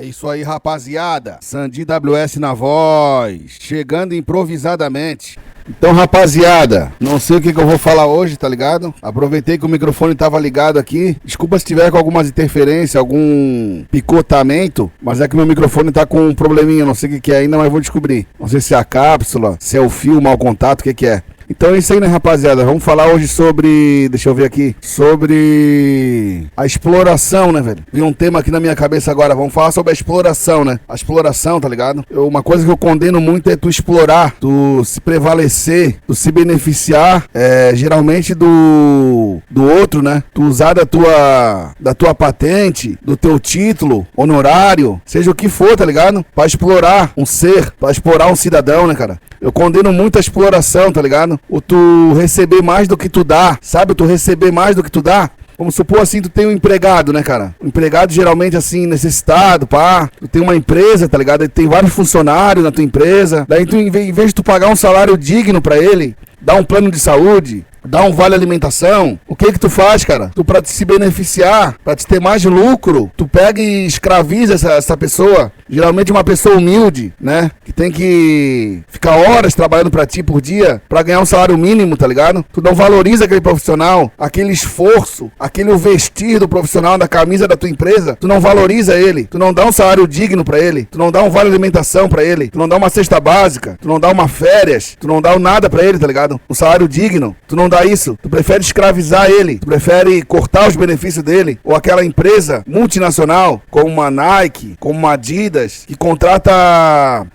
isso aí, rapaziada. Sandy WS na voz, chegando improvisadamente. Então, rapaziada, não sei o que eu vou falar hoje, tá ligado? Aproveitei que o microfone tava ligado aqui. Desculpa se tiver com algumas interferências, algum picotamento, mas é que meu microfone tá com um probleminha, não sei o que é ainda, mas vou descobrir. Não sei se é a cápsula, se é o fio, mau contato, o que é. Então é isso aí, né, rapaziada? Vamos falar hoje sobre... Deixa eu ver aqui. Sobre a exploração, né, velho? Vi um tema aqui na minha cabeça agora. Vamos falar sobre a exploração, né? A exploração, tá ligado? Uma coisa que eu condeno muito é tu explorar, tu se prevalecer, tu se beneficiar, geralmente do outro, né? Tu usar da tua patente, do teu título, honorário, seja o que for, tá ligado? Pra explorar um ser, pra explorar um cidadão, né, cara? Eu condeno muito a exploração, tá ligado? O tu receber mais do que tu dá, sabe? Tu receber mais do que tu dá. Vamos supor assim, tu tem um empregado, né, cara? Um empregado geralmente assim, necessitado, pá. Tu tem uma empresa, tá ligado? Tem vários funcionários na tua empresa. Daí tu, em vez de tu pagar um salário digno pra ele, dar um plano de saúde, dá um vale alimentação, o que tu faz, cara? Tu, pra te se beneficiar, pra te ter mais lucro, tu pega e escraviza essa pessoa, geralmente uma pessoa humilde, né? Que tem que ficar horas trabalhando pra ti por dia, pra ganhar um salário mínimo, tá ligado? Tu não valoriza aquele profissional, aquele esforço, aquele vestir do profissional, da camisa da tua empresa, tu não valoriza ele, tu não dá um salário digno pra ele, tu não dá um vale alimentação pra ele, tu não dá uma cesta básica, tu não dá uma férias, tu não dá nada pra ele, tá ligado? Um salário digno, tu não dá isso, tu prefere escravizar ele, tu prefere cortar os benefícios dele, ou aquela empresa multinacional, como uma Nike, como uma Adidas, que contrata,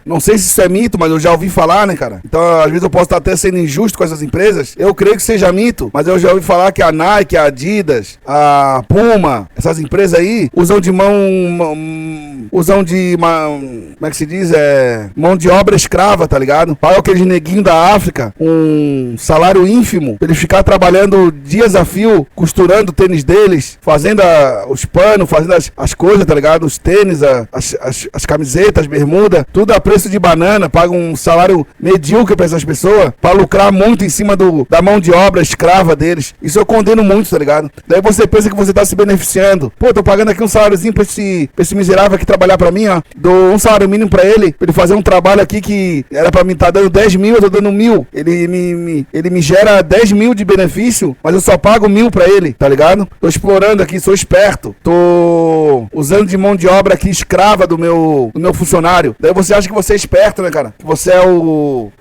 não sei se isso é mito, mas eu já ouvi falar, né, cara? Então, às vezes eu posso estar até sendo injusto com essas empresas, eu creio que seja mito, mas eu já ouvi falar que a Nike, a Adidas, a Puma, essas empresas aí, usam de como é que se diz? Mão de obra escrava, tá ligado? Paga aqueles neguinhos da África um salário ínfimo, pra eles ficar trabalhando dias a fio, costurando o tênis deles, fazendo os panos, fazendo as coisas, tá ligado? Os tênis, as camisetas, bermuda, tudo a preço de banana, paga um salário medíocre pra essas pessoas, pra lucrar muito em cima da mão de obra escrava deles. Isso eu condeno muito, tá ligado? Daí você pensa que você tá se beneficiando. Pô, tô pagando aqui um saláriozinho pra esse miserável aqui trabalhar pra mim, ó. Dou um salário mínimo pra ele fazer um trabalho aqui que era pra mim tá dando 10 mil, eu tô dando 1.000. Ele me gera 10 mil de benefício, mas eu só pago 1.000 pra ele, tá ligado? Tô explorando aqui, sou esperto. Tô usando de mão de obra aqui escrava do meu funcionário. Daí você acha que você é esperto, né, cara? Que você é o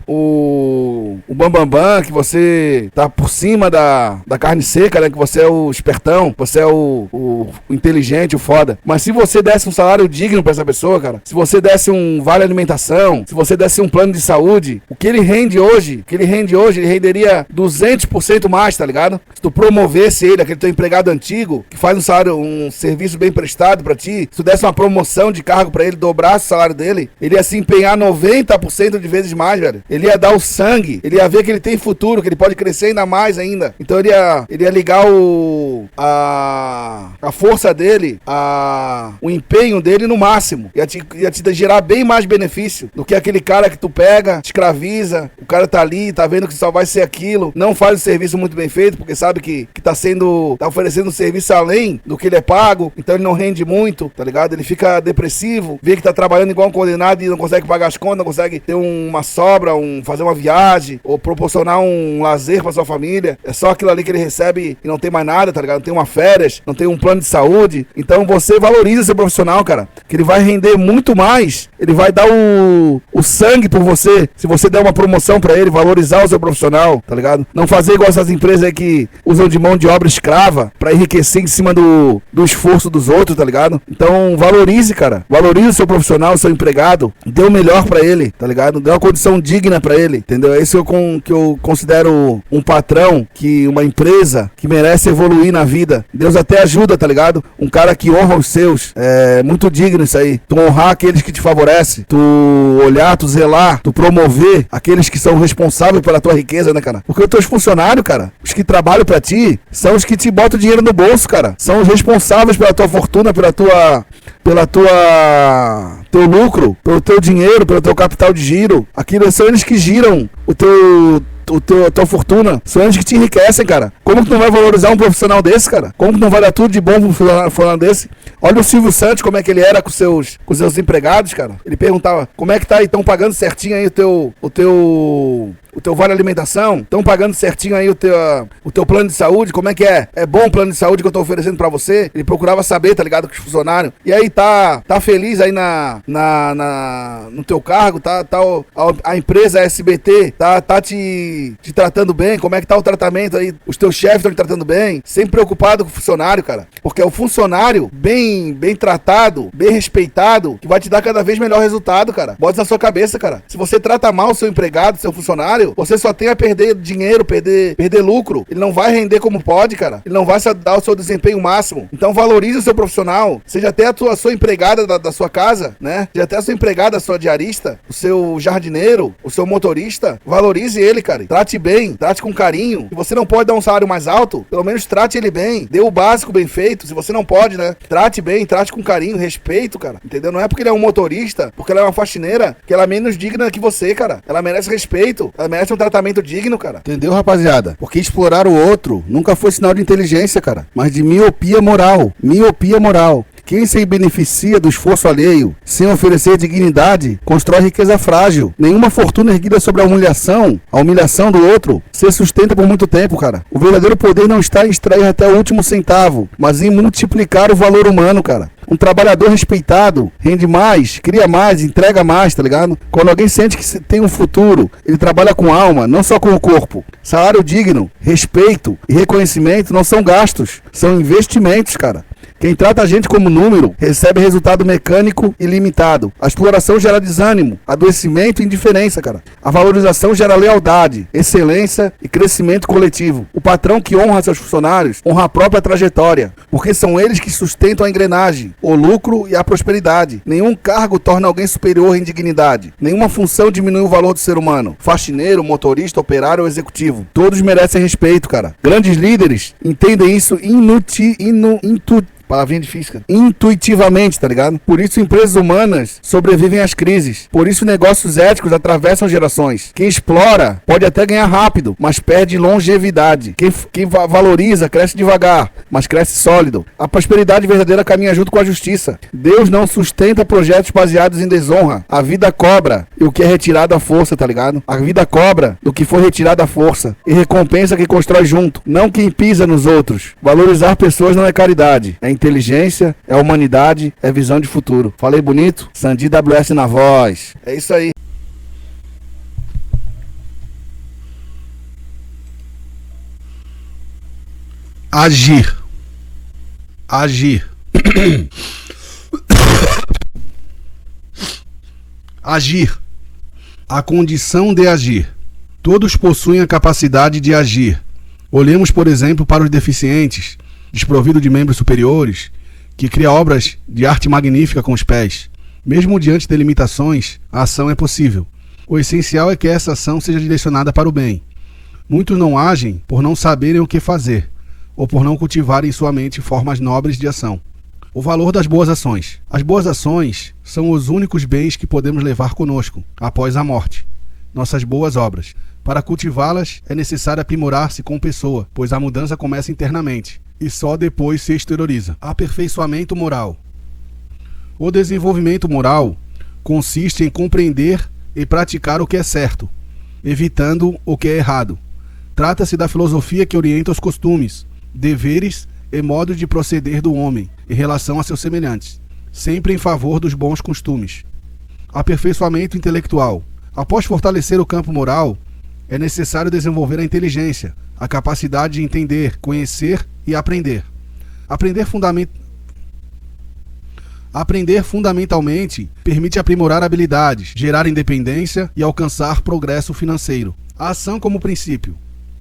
bambambam, que você tá por cima da carne seca, né? Que você é o espertão, você é o inteligente, o foda. Mas se você desse um salário digno pra essa pessoa, cara, se você desse um vale alimentação, se você desse um plano de saúde, o que ele rende hoje, ele renderia 200% mais, tá ligado? Se tu promovesse ele, aquele teu empregado antigo, que faz um serviço bem prestado pra ti, se tu desse uma promoção de cargo pra ele, dobrasse o salário dele, ele ia se empenhar 90% de vezes mais, velho. Ele ia dar o sangue, ele ia ver que ele tem futuro, que ele pode crescer ainda mais ainda. Então ele ia ligar a força dele, o empenho dele no máximo. Ia te gerar bem mais benefício do que aquele cara que tu pega, te escraviza, o cara tá ali, tá vendo que só vai ser aquilo, não faz o serviço muito bem feito, porque sabe que tá oferecendo um serviço além do que ele é pago, então ele não rende muito, tá ligado? Ele fica depressivo, vê que tá trabalhando igual um condenado e não consegue pagar as contas, não consegue ter uma sobra, fazer uma viagem, ou proporcionar um lazer pra sua família. É só aquilo ali que ele recebe e não tem mais nada, tá ligado? Não tem uma férias, não tem um plano de saúde. Então você valoriza seu profissional, cara, que ele vai render muito mais, ele vai dar o sangue por você, se você der uma promoção pra ele, valorizar o seu profissional, tá ligado? Não fazer igual essas empresas aí que usam de mão de obra escrava pra enriquecer em cima do esforço dos outros, tá ligado? Então valorize, cara, valorize o seu profissional, o seu empregado, dê o melhor pra ele, tá ligado? Dê uma condição digna pra ele, entendeu? É isso que eu considero um patrão, uma empresa que merece evoluir na vida. Deus até ajuda, tá ligado? Um cara que honra os seus, é muito digno isso aí. Tu honrar aqueles que te favorecem, tu olhar, tu zelar, tu promover aqueles que são responsáveis pela tua riqueza, né, cara? Porque os teus funcionários, cara, os que trabalham pra ti, são os que te botam dinheiro no bolso, cara. São os responsáveis pela tua fortuna, teu lucro, pelo teu dinheiro, pelo teu capital de giro. Aquilo são eles que giram a tua fortuna. São eles que te enriquecem, cara. Como que não vai valorizar um profissional desse, cara? Como que não vai dar tudo de bom pra um fulano desse? Olha o Silvio Santos, como é que ele era com seus empregados, cara. Ele perguntava, como é que tá aí? Estão pagando certinho aí o teu vale alimentação? Estão pagando certinho aí o teu plano de saúde? Como é que é? É bom o plano de saúde que eu tô oferecendo pra você? Ele procurava saber, tá ligado, com os funcionários. E aí, tá feliz aí no teu cargo? A empresa SBT tá te tratando bem? Como é que tá o tratamento aí? Os teus chefes estão te tratando bem? Sempre preocupado com o funcionário, cara. Porque é o funcionário bem tratado, bem respeitado, que vai te dar cada vez melhor resultado, cara. Bota na sua cabeça, cara. Se você trata mal o seu empregado, seu funcionário, você só tem a perder dinheiro, perder lucro. Ele não vai render como pode, cara. Ele não vai dar o seu desempenho máximo. Então valorize o seu profissional. Seja até a sua empregada da sua casa, né? Seja até a sua empregada, a sua diarista, o seu jardineiro, o seu motorista. Valorize ele, cara. Trate bem, trate com carinho. Se você não pode dar um salário mais alto, pelo menos trate ele bem. Dê o básico bem feito. Se você não pode, né? Trate bem, trate com carinho, respeito, cara. Entendeu? Não é porque ele é um motorista, porque ela é uma faxineira, que ela é menos digna que você, cara. Ela merece respeito. Ela merece um tratamento digno, cara. Entendeu, rapaziada? Porque explorar o outro nunca foi sinal de inteligência, cara, mas de miopia moral. Miopia moral. Quem se beneficia do esforço alheio, sem oferecer dignidade, constrói riqueza frágil. Nenhuma fortuna erguida sobre a humilhação do outro, se sustenta por muito tempo, cara. O verdadeiro poder não está em extrair até o último centavo, mas em multiplicar o valor humano, cara. Um trabalhador respeitado rende mais, cria mais, entrega mais, tá ligado? Quando alguém sente que tem um futuro, ele trabalha com alma, não só com o corpo. Salário digno, respeito e reconhecimento não são gastos, são investimentos, cara. Quem trata a gente como número, recebe resultado mecânico e limitado. A exploração gera desânimo, adoecimento e indiferença, cara. A valorização gera lealdade, excelência e crescimento coletivo. O patrão que honra seus funcionários, honra a própria trajetória, porque são eles que sustentam a engrenagem, o lucro e a prosperidade. Nenhum cargo torna alguém superior em dignidade. Nenhuma função diminui o valor do ser humano. Faxineiro, motorista, operário ou executivo. Todos merecem respeito, cara. Grandes líderes entendem isso palavrinha difícil, cara. Intuitivamente, tá ligado? Por isso empresas humanas sobrevivem às crises. Por isso negócios éticos atravessam gerações. Quem explora pode até ganhar rápido, mas perde longevidade. Quem valoriza cresce devagar, mas cresce sólido. A prosperidade verdadeira caminha junto com a justiça. Deus não sustenta projetos baseados em desonra. A vida cobra e o que é retirado à força, tá ligado? A vida cobra do que foi retirado à força e recompensa quem constrói junto, não quem pisa nos outros. Valorizar pessoas não é caridade, é inteligência, é humanidade, é visão de futuro. Falei bonito? Sandi WS na voz. É isso aí. Agir. Agir. A condição de agir. Todos possuem a capacidade de agir. Olhemos, por exemplo, para os deficientes, desprovido de membros superiores, que cria obras de arte magnífica com os pés. Mesmo diante de limitações, a ação é possível. O essencial é que essa ação seja direcionada para o bem. Muitos não agem por não saberem o que fazer, ou por não cultivarem em sua mente formas nobres de ação. O valor das boas ações. As boas ações são os únicos bens que podemos levar conosco após a morte. Nossas boas obras. Para cultivá-las, é necessário aprimorar-se com pessoa, pois a mudança começa internamente e só depois se exterioriza. Aperfeiçoamento moral. O desenvolvimento moral consiste em compreender e praticar o que é certo, evitando o que é errado. Trata-se da filosofia que orienta os costumes, deveres e modos de proceder do homem em relação a seus semelhantes, sempre em favor dos bons costumes. Aperfeiçoamento intelectual. Após fortalecer o campo moral, é necessário desenvolver a inteligência, a capacidade de entender, conhecer e aprender. Aprender fundamentalmente permite aprimorar habilidades, gerar independência e alcançar progresso financeiro. A ação como princípio.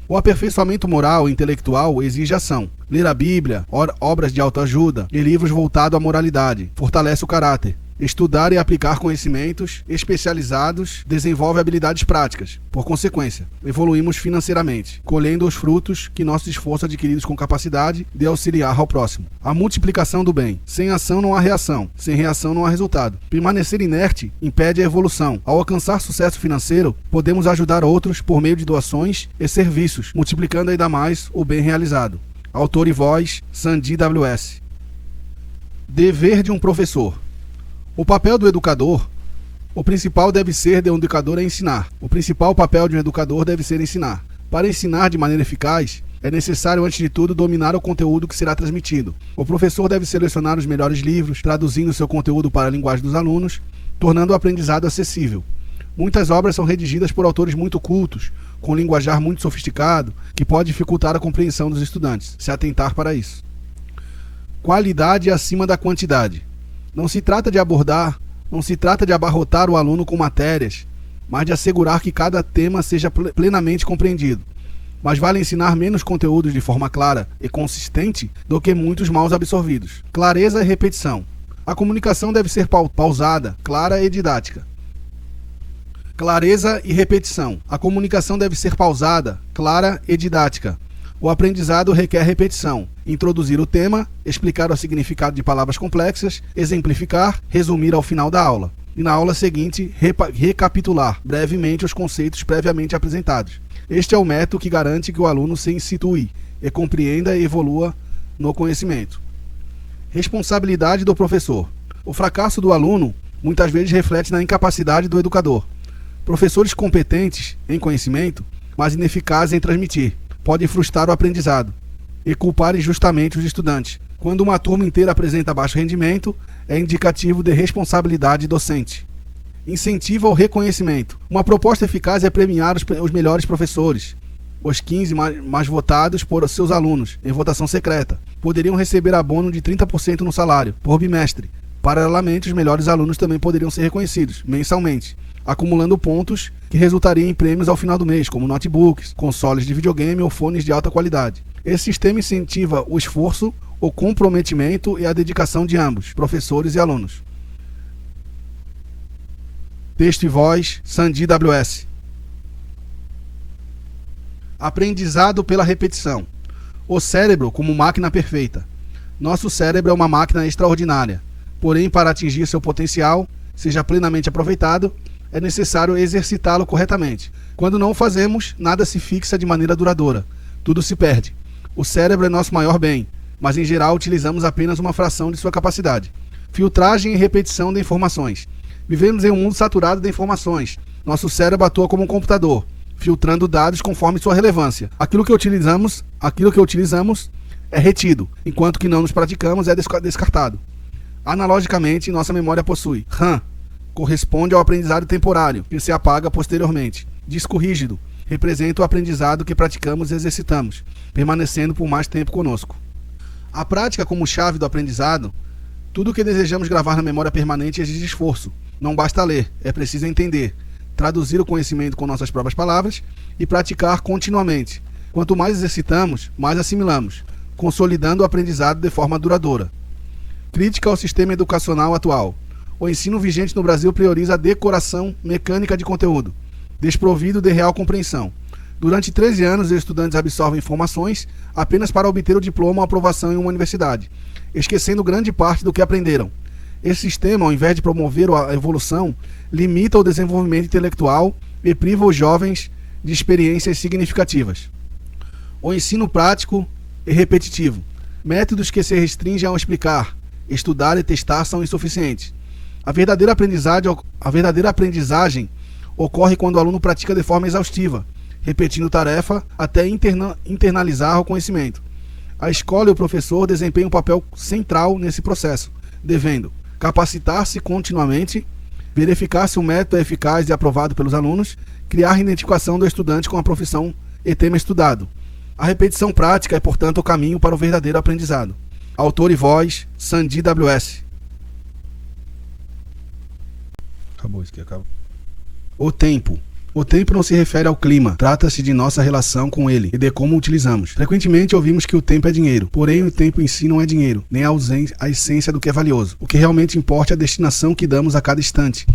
O aperfeiçoamento moral e intelectual exige ação. Ler a Bíblia, obras de autoajuda e livros voltados à moralidade fortalece o caráter. Estudar e aplicar conhecimentos especializados desenvolve habilidades práticas. Por consequência, evoluímos financeiramente, colhendo os frutos que nossos esforços adquiridos com capacidade de auxiliar ao próximo. A multiplicação do bem. Sem ação não há reação. Sem reação não há resultado. Permanecer inerte impede a evolução. Ao alcançar sucesso financeiro, podemos ajudar outros por meio de doações e serviços, multiplicando ainda mais o bem realizado. Autor e voz, Sandy WS. Dever de um professor. O papel do educador, o principal deve ser de um educador é ensinar. O principal papel de um educador deve ser ensinar. Para ensinar de maneira eficaz, é necessário, antes de tudo, dominar o conteúdo que será transmitido. O professor deve selecionar os melhores livros, traduzindo seu conteúdo para a linguagem dos alunos, tornando o aprendizado acessível. Muitas obras são redigidas por autores muito cultos, com linguajar muito sofisticado, que pode dificultar a compreensão dos estudantes, se atentar para isso. Qualidade acima da quantidade. Não se trata de abarrotar o aluno com matérias, mas de assegurar que cada tema seja plenamente compreendido. Mas vale ensinar menos conteúdos de forma clara e consistente do que muitos mal absorvidos. Clareza e repetição. A comunicação deve ser pausada, clara e didática. Clareza e repetição. A comunicação deve ser pausada, clara e didática. O aprendizado requer repetição, introduzir o tema, explicar o significado de palavras complexas, exemplificar, resumir ao final da aula. E na aula seguinte, recapitular brevemente os conceitos previamente apresentados. Este é o método que garante que o aluno se situe e compreenda e evolua no conhecimento. Responsabilidade do professor. O fracasso do aluno muitas vezes reflete na incapacidade do educador. Professores competentes em conhecimento, mas ineficazes em transmitir, podem frustrar o aprendizado e culpar injustamente os estudantes. Quando uma turma inteira apresenta baixo rendimento, é indicativo de responsabilidade docente. Incentivo ao reconhecimento. Uma proposta eficaz é premiar os melhores professores. Os 15 mais votados por seus alunos, em votação secreta, poderiam receber abono de 30% no salário, por bimestre. Paralelamente, os melhores alunos também poderiam ser reconhecidos, mensalmente, acumulando pontos que resultariam em prêmios ao final do mês, como notebooks, consoles de videogame ou fones de alta qualidade. Esse sistema incentiva o esforço, o comprometimento e a dedicação de ambos, professores e alunos. Texto e voz, Sandy WS. Aprendizado pela repetição. O cérebro como máquina perfeita. Nosso cérebro é uma máquina extraordinária. Porém, para atingir seu potencial, seja plenamente aproveitado, é necessário exercitá-lo corretamente. Quando não o fazemos, nada se fixa de maneira duradoura. Tudo se perde. O cérebro é nosso maior bem, mas em geral utilizamos apenas uma fração de sua capacidade. Filtragem e repetição de informações. Vivemos em um mundo saturado de informações. Nosso cérebro atua como um computador, filtrando dados conforme sua relevância. Aquilo que utilizamos é retido, enquanto que não nos praticamos é descartado. Analogicamente, nossa memória possui RAM, corresponde ao aprendizado temporário, que se apaga posteriormente. Disco rígido representa o aprendizado que praticamos e exercitamos, permanecendo por mais tempo conosco. A prática como chave do aprendizado. Tudo o que desejamos gravar na memória permanente exige esforço. Não basta ler, é preciso entender, traduzir o conhecimento com nossas próprias palavras e praticar continuamente. Quanto mais exercitamos, mais assimilamos, consolidando o aprendizado de forma duradoura. Crítica ao sistema educacional atual. O ensino vigente no Brasil prioriza a decoração mecânica de conteúdo, desprovido de real compreensão. Durante 13 anos, os estudantes absorvem informações apenas para obter o diploma ou aprovação em uma universidade, esquecendo grande parte do que aprenderam. Esse sistema, ao invés de promover a evolução, limita o desenvolvimento intelectual e priva os jovens de experiências significativas. O ensino prático e repetitivo. Métodos que se restringem ao explicar, estudar e testar são insuficientes. A verdadeira aprendizagem ocorre quando o aluno pratica de forma exaustiva, repetindo tarefa até internalizar o conhecimento. A escola e o professor desempenham um papel central nesse processo, devendo capacitar-se continuamente, verificar se o método é eficaz e aprovado pelos alunos, criar identificação do estudante com a profissão e tema estudado. A repetição prática é, portanto, o caminho para o verdadeiro aprendizado. Autor e voz, Sandy WS. Acabou isso aqui, acabou. O tempo. O tempo não se refere ao clima, trata-se de nossa relação com ele e de como o utilizamos. Frequentemente ouvimos que o tempo é dinheiro, porém o tempo em si não é dinheiro, nem a essência do que é valioso. O que realmente importa é a destinação que damos a cada instante,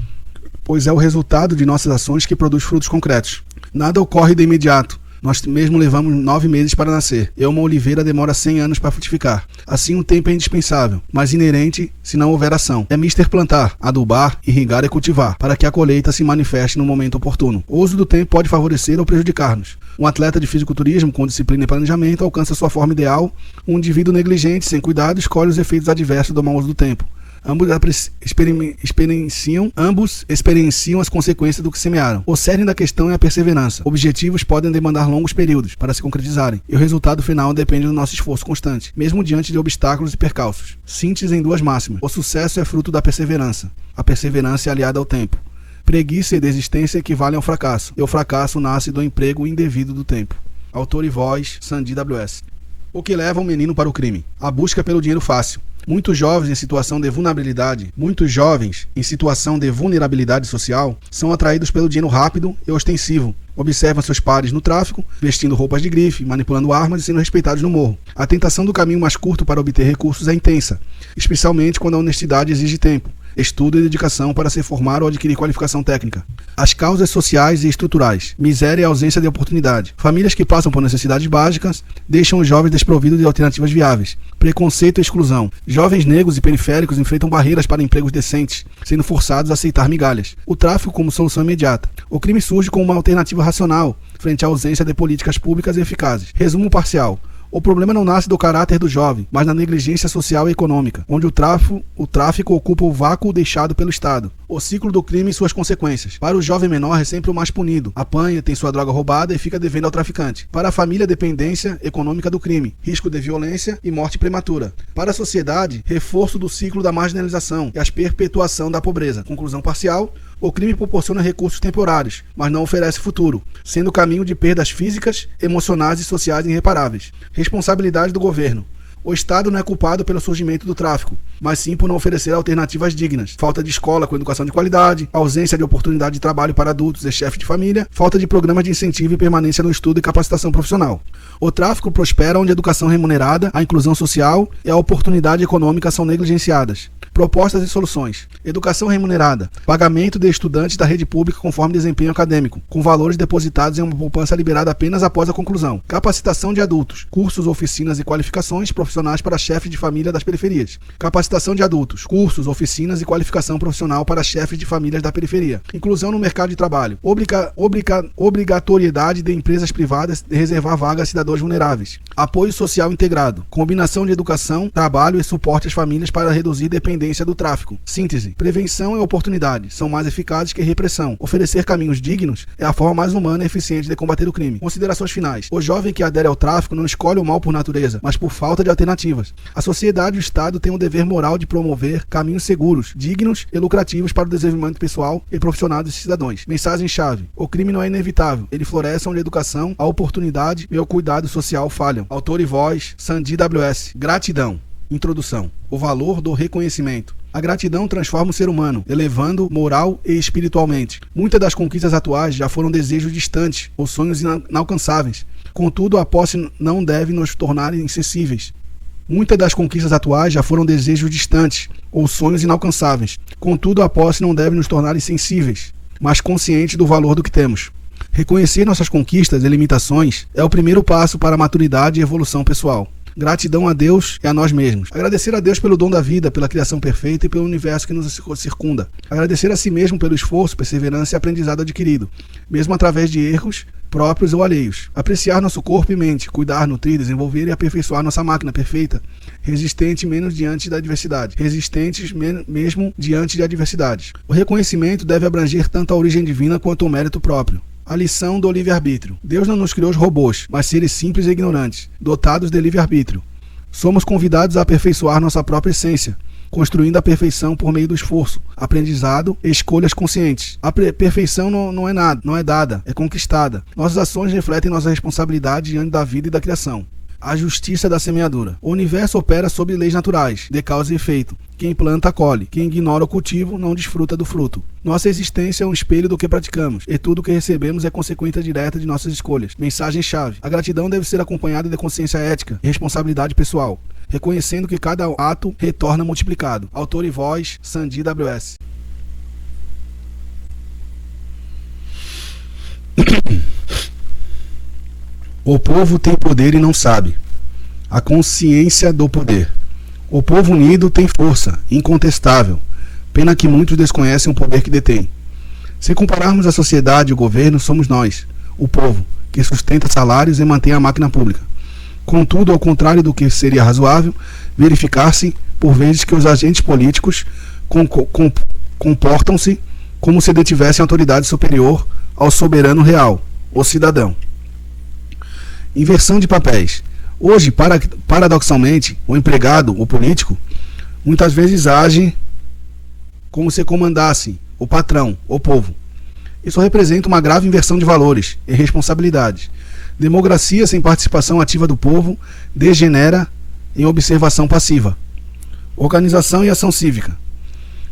pois é o resultado de nossas ações que produz frutos concretos. Nada ocorre de imediato. Nós mesmo levamos 9 meses para nascer, e uma oliveira demora 100 anos para frutificar. Assim, o tempo é indispensável, mas inerente se não houver ação. É mister plantar, adubar, irrigar e cultivar, para que a colheita se manifeste no momento oportuno. O uso do tempo pode favorecer ou prejudicar-nos. Um atleta de fisiculturismo com disciplina e planejamento alcança sua forma ideal. Um indivíduo negligente, sem cuidado, escolhe os efeitos adversos do mau uso do tempo. Ambos experienciam as consequências do que semearam. O cerne da questão é a perseverança. Objetivos podem demandar longos períodos para se concretizarem, e o resultado final depende do nosso esforço constante, mesmo diante de obstáculos e percalços. Síntese em 2 máximas. O sucesso é fruto da perseverança. A perseverança é aliada ao tempo. Preguiça e desistência equivalem ao fracasso, e o fracasso nasce do emprego indevido do tempo. Autor e voz, Sandy WS. O que leva um menino para o crime? A busca pelo dinheiro fácil. Muitos jovens em situação de vulnerabilidade social são atraídos pelo dinheiro rápido e ostensivo. Observam seus pares no tráfico, vestindo roupas de grife, manipulando armas e sendo respeitados no morro. A tentação do caminho mais curto para obter recursos é intensa, especialmente quando a honestidade exige tempo, estudo e dedicação para se formar ou adquirir qualificação técnica. As causas sociais e estruturais: miséria e ausência de oportunidade. Famílias que passam por necessidades básicas deixam os jovens desprovidos de alternativas viáveis. Preconceito e exclusão. Jovens negros e periféricos enfrentam barreiras para empregos decentes, sendo forçados a aceitar migalhas. O tráfico como solução imediata. O crime surge como uma alternativa racional frente à ausência de políticas públicas eficazes. Resumo parcial. O problema não nasce do caráter do jovem, mas na negligência social e econômica, onde o tráfico ocupa o vácuo deixado pelo Estado. O ciclo do crime e suas consequências. Para o jovem menor é sempre o mais punido. Apanha, tem sua droga roubada e fica devendo ao traficante. Para a família, dependência econômica do crime, risco de violência e morte prematura. Para a sociedade, reforço do ciclo da marginalização e a perpetuação da pobreza. Conclusão parcial. O crime proporciona recursos temporários, mas não oferece futuro, sendo caminho de perdas físicas, emocionais e sociais irreparáveis. Responsabilidade do governo. O Estado não é culpado pelo surgimento do tráfico, mas sim por não oferecer alternativas dignas. Falta de escola com educação de qualidade, ausência de oportunidade de trabalho para adultos e chefes de família, falta de programas de incentivo e permanência no estudo e capacitação profissional. O tráfico prospera onde a educação remunerada, a inclusão social e a oportunidade econômica são negligenciadas. Propostas e soluções. Educação remunerada. Pagamento de estudantes da rede pública conforme desempenho acadêmico, com valores depositados em uma poupança liberada apenas após a conclusão. Capacitação de adultos. Cursos, oficinas e qualificações profissionais para chefes de família das periferias. Capacitação de adultos. Cursos, oficinas e qualificação profissional para chefes de famílias da periferia. Inclusão no mercado de trabalho. Obrigatoriedade de empresas privadas de reservar vagas a cidadãos vulneráveis. Apoio social integrado. Combinação de educação, trabalho e suporte às famílias para reduzir dependência do tráfico. Síntese. Prevenção e oportunidade são mais eficazes que repressão. Oferecer caminhos dignos é a forma mais humana e eficiente de combater o crime. Considerações finais. O jovem que adere ao tráfico não escolhe o mal por natureza, mas por falta de alternativas. A sociedade e o Estado têm o dever moral de promover caminhos seguros, dignos e lucrativos para o desenvolvimento pessoal e profissional dos cidadãos. Mensagem-chave. O crime não é inevitável. Ele floresce onde a educação, a oportunidade e o cuidado social falham. Autor e voz, Sandy WS. Gratidão. Introdução. O valor do reconhecimento. A gratidão transforma o ser humano, elevando moral e espiritualmente. Muitas das conquistas atuais já foram desejos distantes ou sonhos inalcançáveis. Contudo, a posse não deve nos tornar insensíveis. Muitas das conquistas atuais já foram desejos distantes ou sonhos inalcançáveis. Contudo, a posse não deve nos tornar insensíveis, mas conscientes do valor do que temos. Reconhecer nossas conquistas e limitações é o primeiro passo para a maturidade e evolução pessoal. Gratidão a Deus e a nós mesmos. Agradecer a Deus pelo dom da vida, pela criação perfeita e pelo universo que nos circunda. Agradecer a si mesmo pelo esforço, perseverança e aprendizado adquirido, mesmo através de erros próprios ou alheios. Apreciar nosso corpo e mente, cuidar, nutrir, desenvolver e aperfeiçoar nossa máquina perfeita, resistente menos diante da adversidade, resistentes mesmo diante de adversidades. O reconhecimento deve abranger tanto a origem divina quanto o mérito próprio. A lição do livre-arbítrio. Deus não nos criou os robôs, mas seres simples e ignorantes, dotados de livre-arbítrio. Somos convidados a aperfeiçoar nossa própria essência, construindo a perfeição por meio do esforço, aprendizado e escolhas conscientes. A perfeição não é dada, é conquistada. Nossas ações refletem nossa responsabilidade diante da vida e da criação. A justiça da semeadura. O universo opera sob leis naturais, de causa e efeito. Quem planta, colhe. Quem ignora o cultivo, não desfruta do fruto. Nossa existência é um espelho do que praticamos, e tudo o que recebemos é consequência direta de nossas escolhas. Mensagem-chave. A gratidão deve ser acompanhada de consciência ética e responsabilidade pessoal, reconhecendo que cada ato retorna multiplicado. Autor e voz, Sandy WS. O povo tem poder e não sabe. A consciência do poder. O povo unido tem força, incontestável. Pena que muitos desconhecem o poder que detém. Se compararmos a sociedade e o governo, somos nós, o povo, que sustenta salários e mantém a máquina pública. Contudo, ao contrário do que seria razoável, verificar-se, por vezes, que os agentes políticos comportam-se como se detivessem autoridade superior ao soberano real, o cidadão. Inversão de papéis. Hoje, paradoxalmente, o empregado, o político, muitas vezes age como se comandasse o patrão, o povo. Isso representa uma grave inversão de valores e responsabilidades. Democracia sem participação ativa do povo degenera em observação passiva. Organização e ação cívica.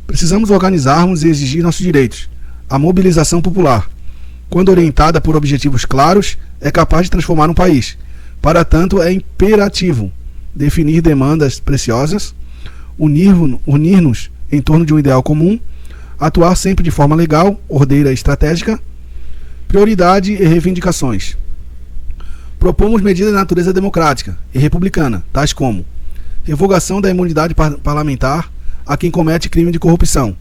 Precisamos organizarmos e exigir nossos direitos. A mobilização popular, quando orientada por objetivos claros, é capaz de transformar um país. Para tanto, é imperativo definir demandas preciosas, unir-nos em torno de um ideal comum, atuar sempre de forma legal, ordeira e estratégica, prioridade e reivindicações. Propomos medidas de natureza democrática e republicana, tais como revogação da imunidade parlamentar a quem comete crime de corrupção,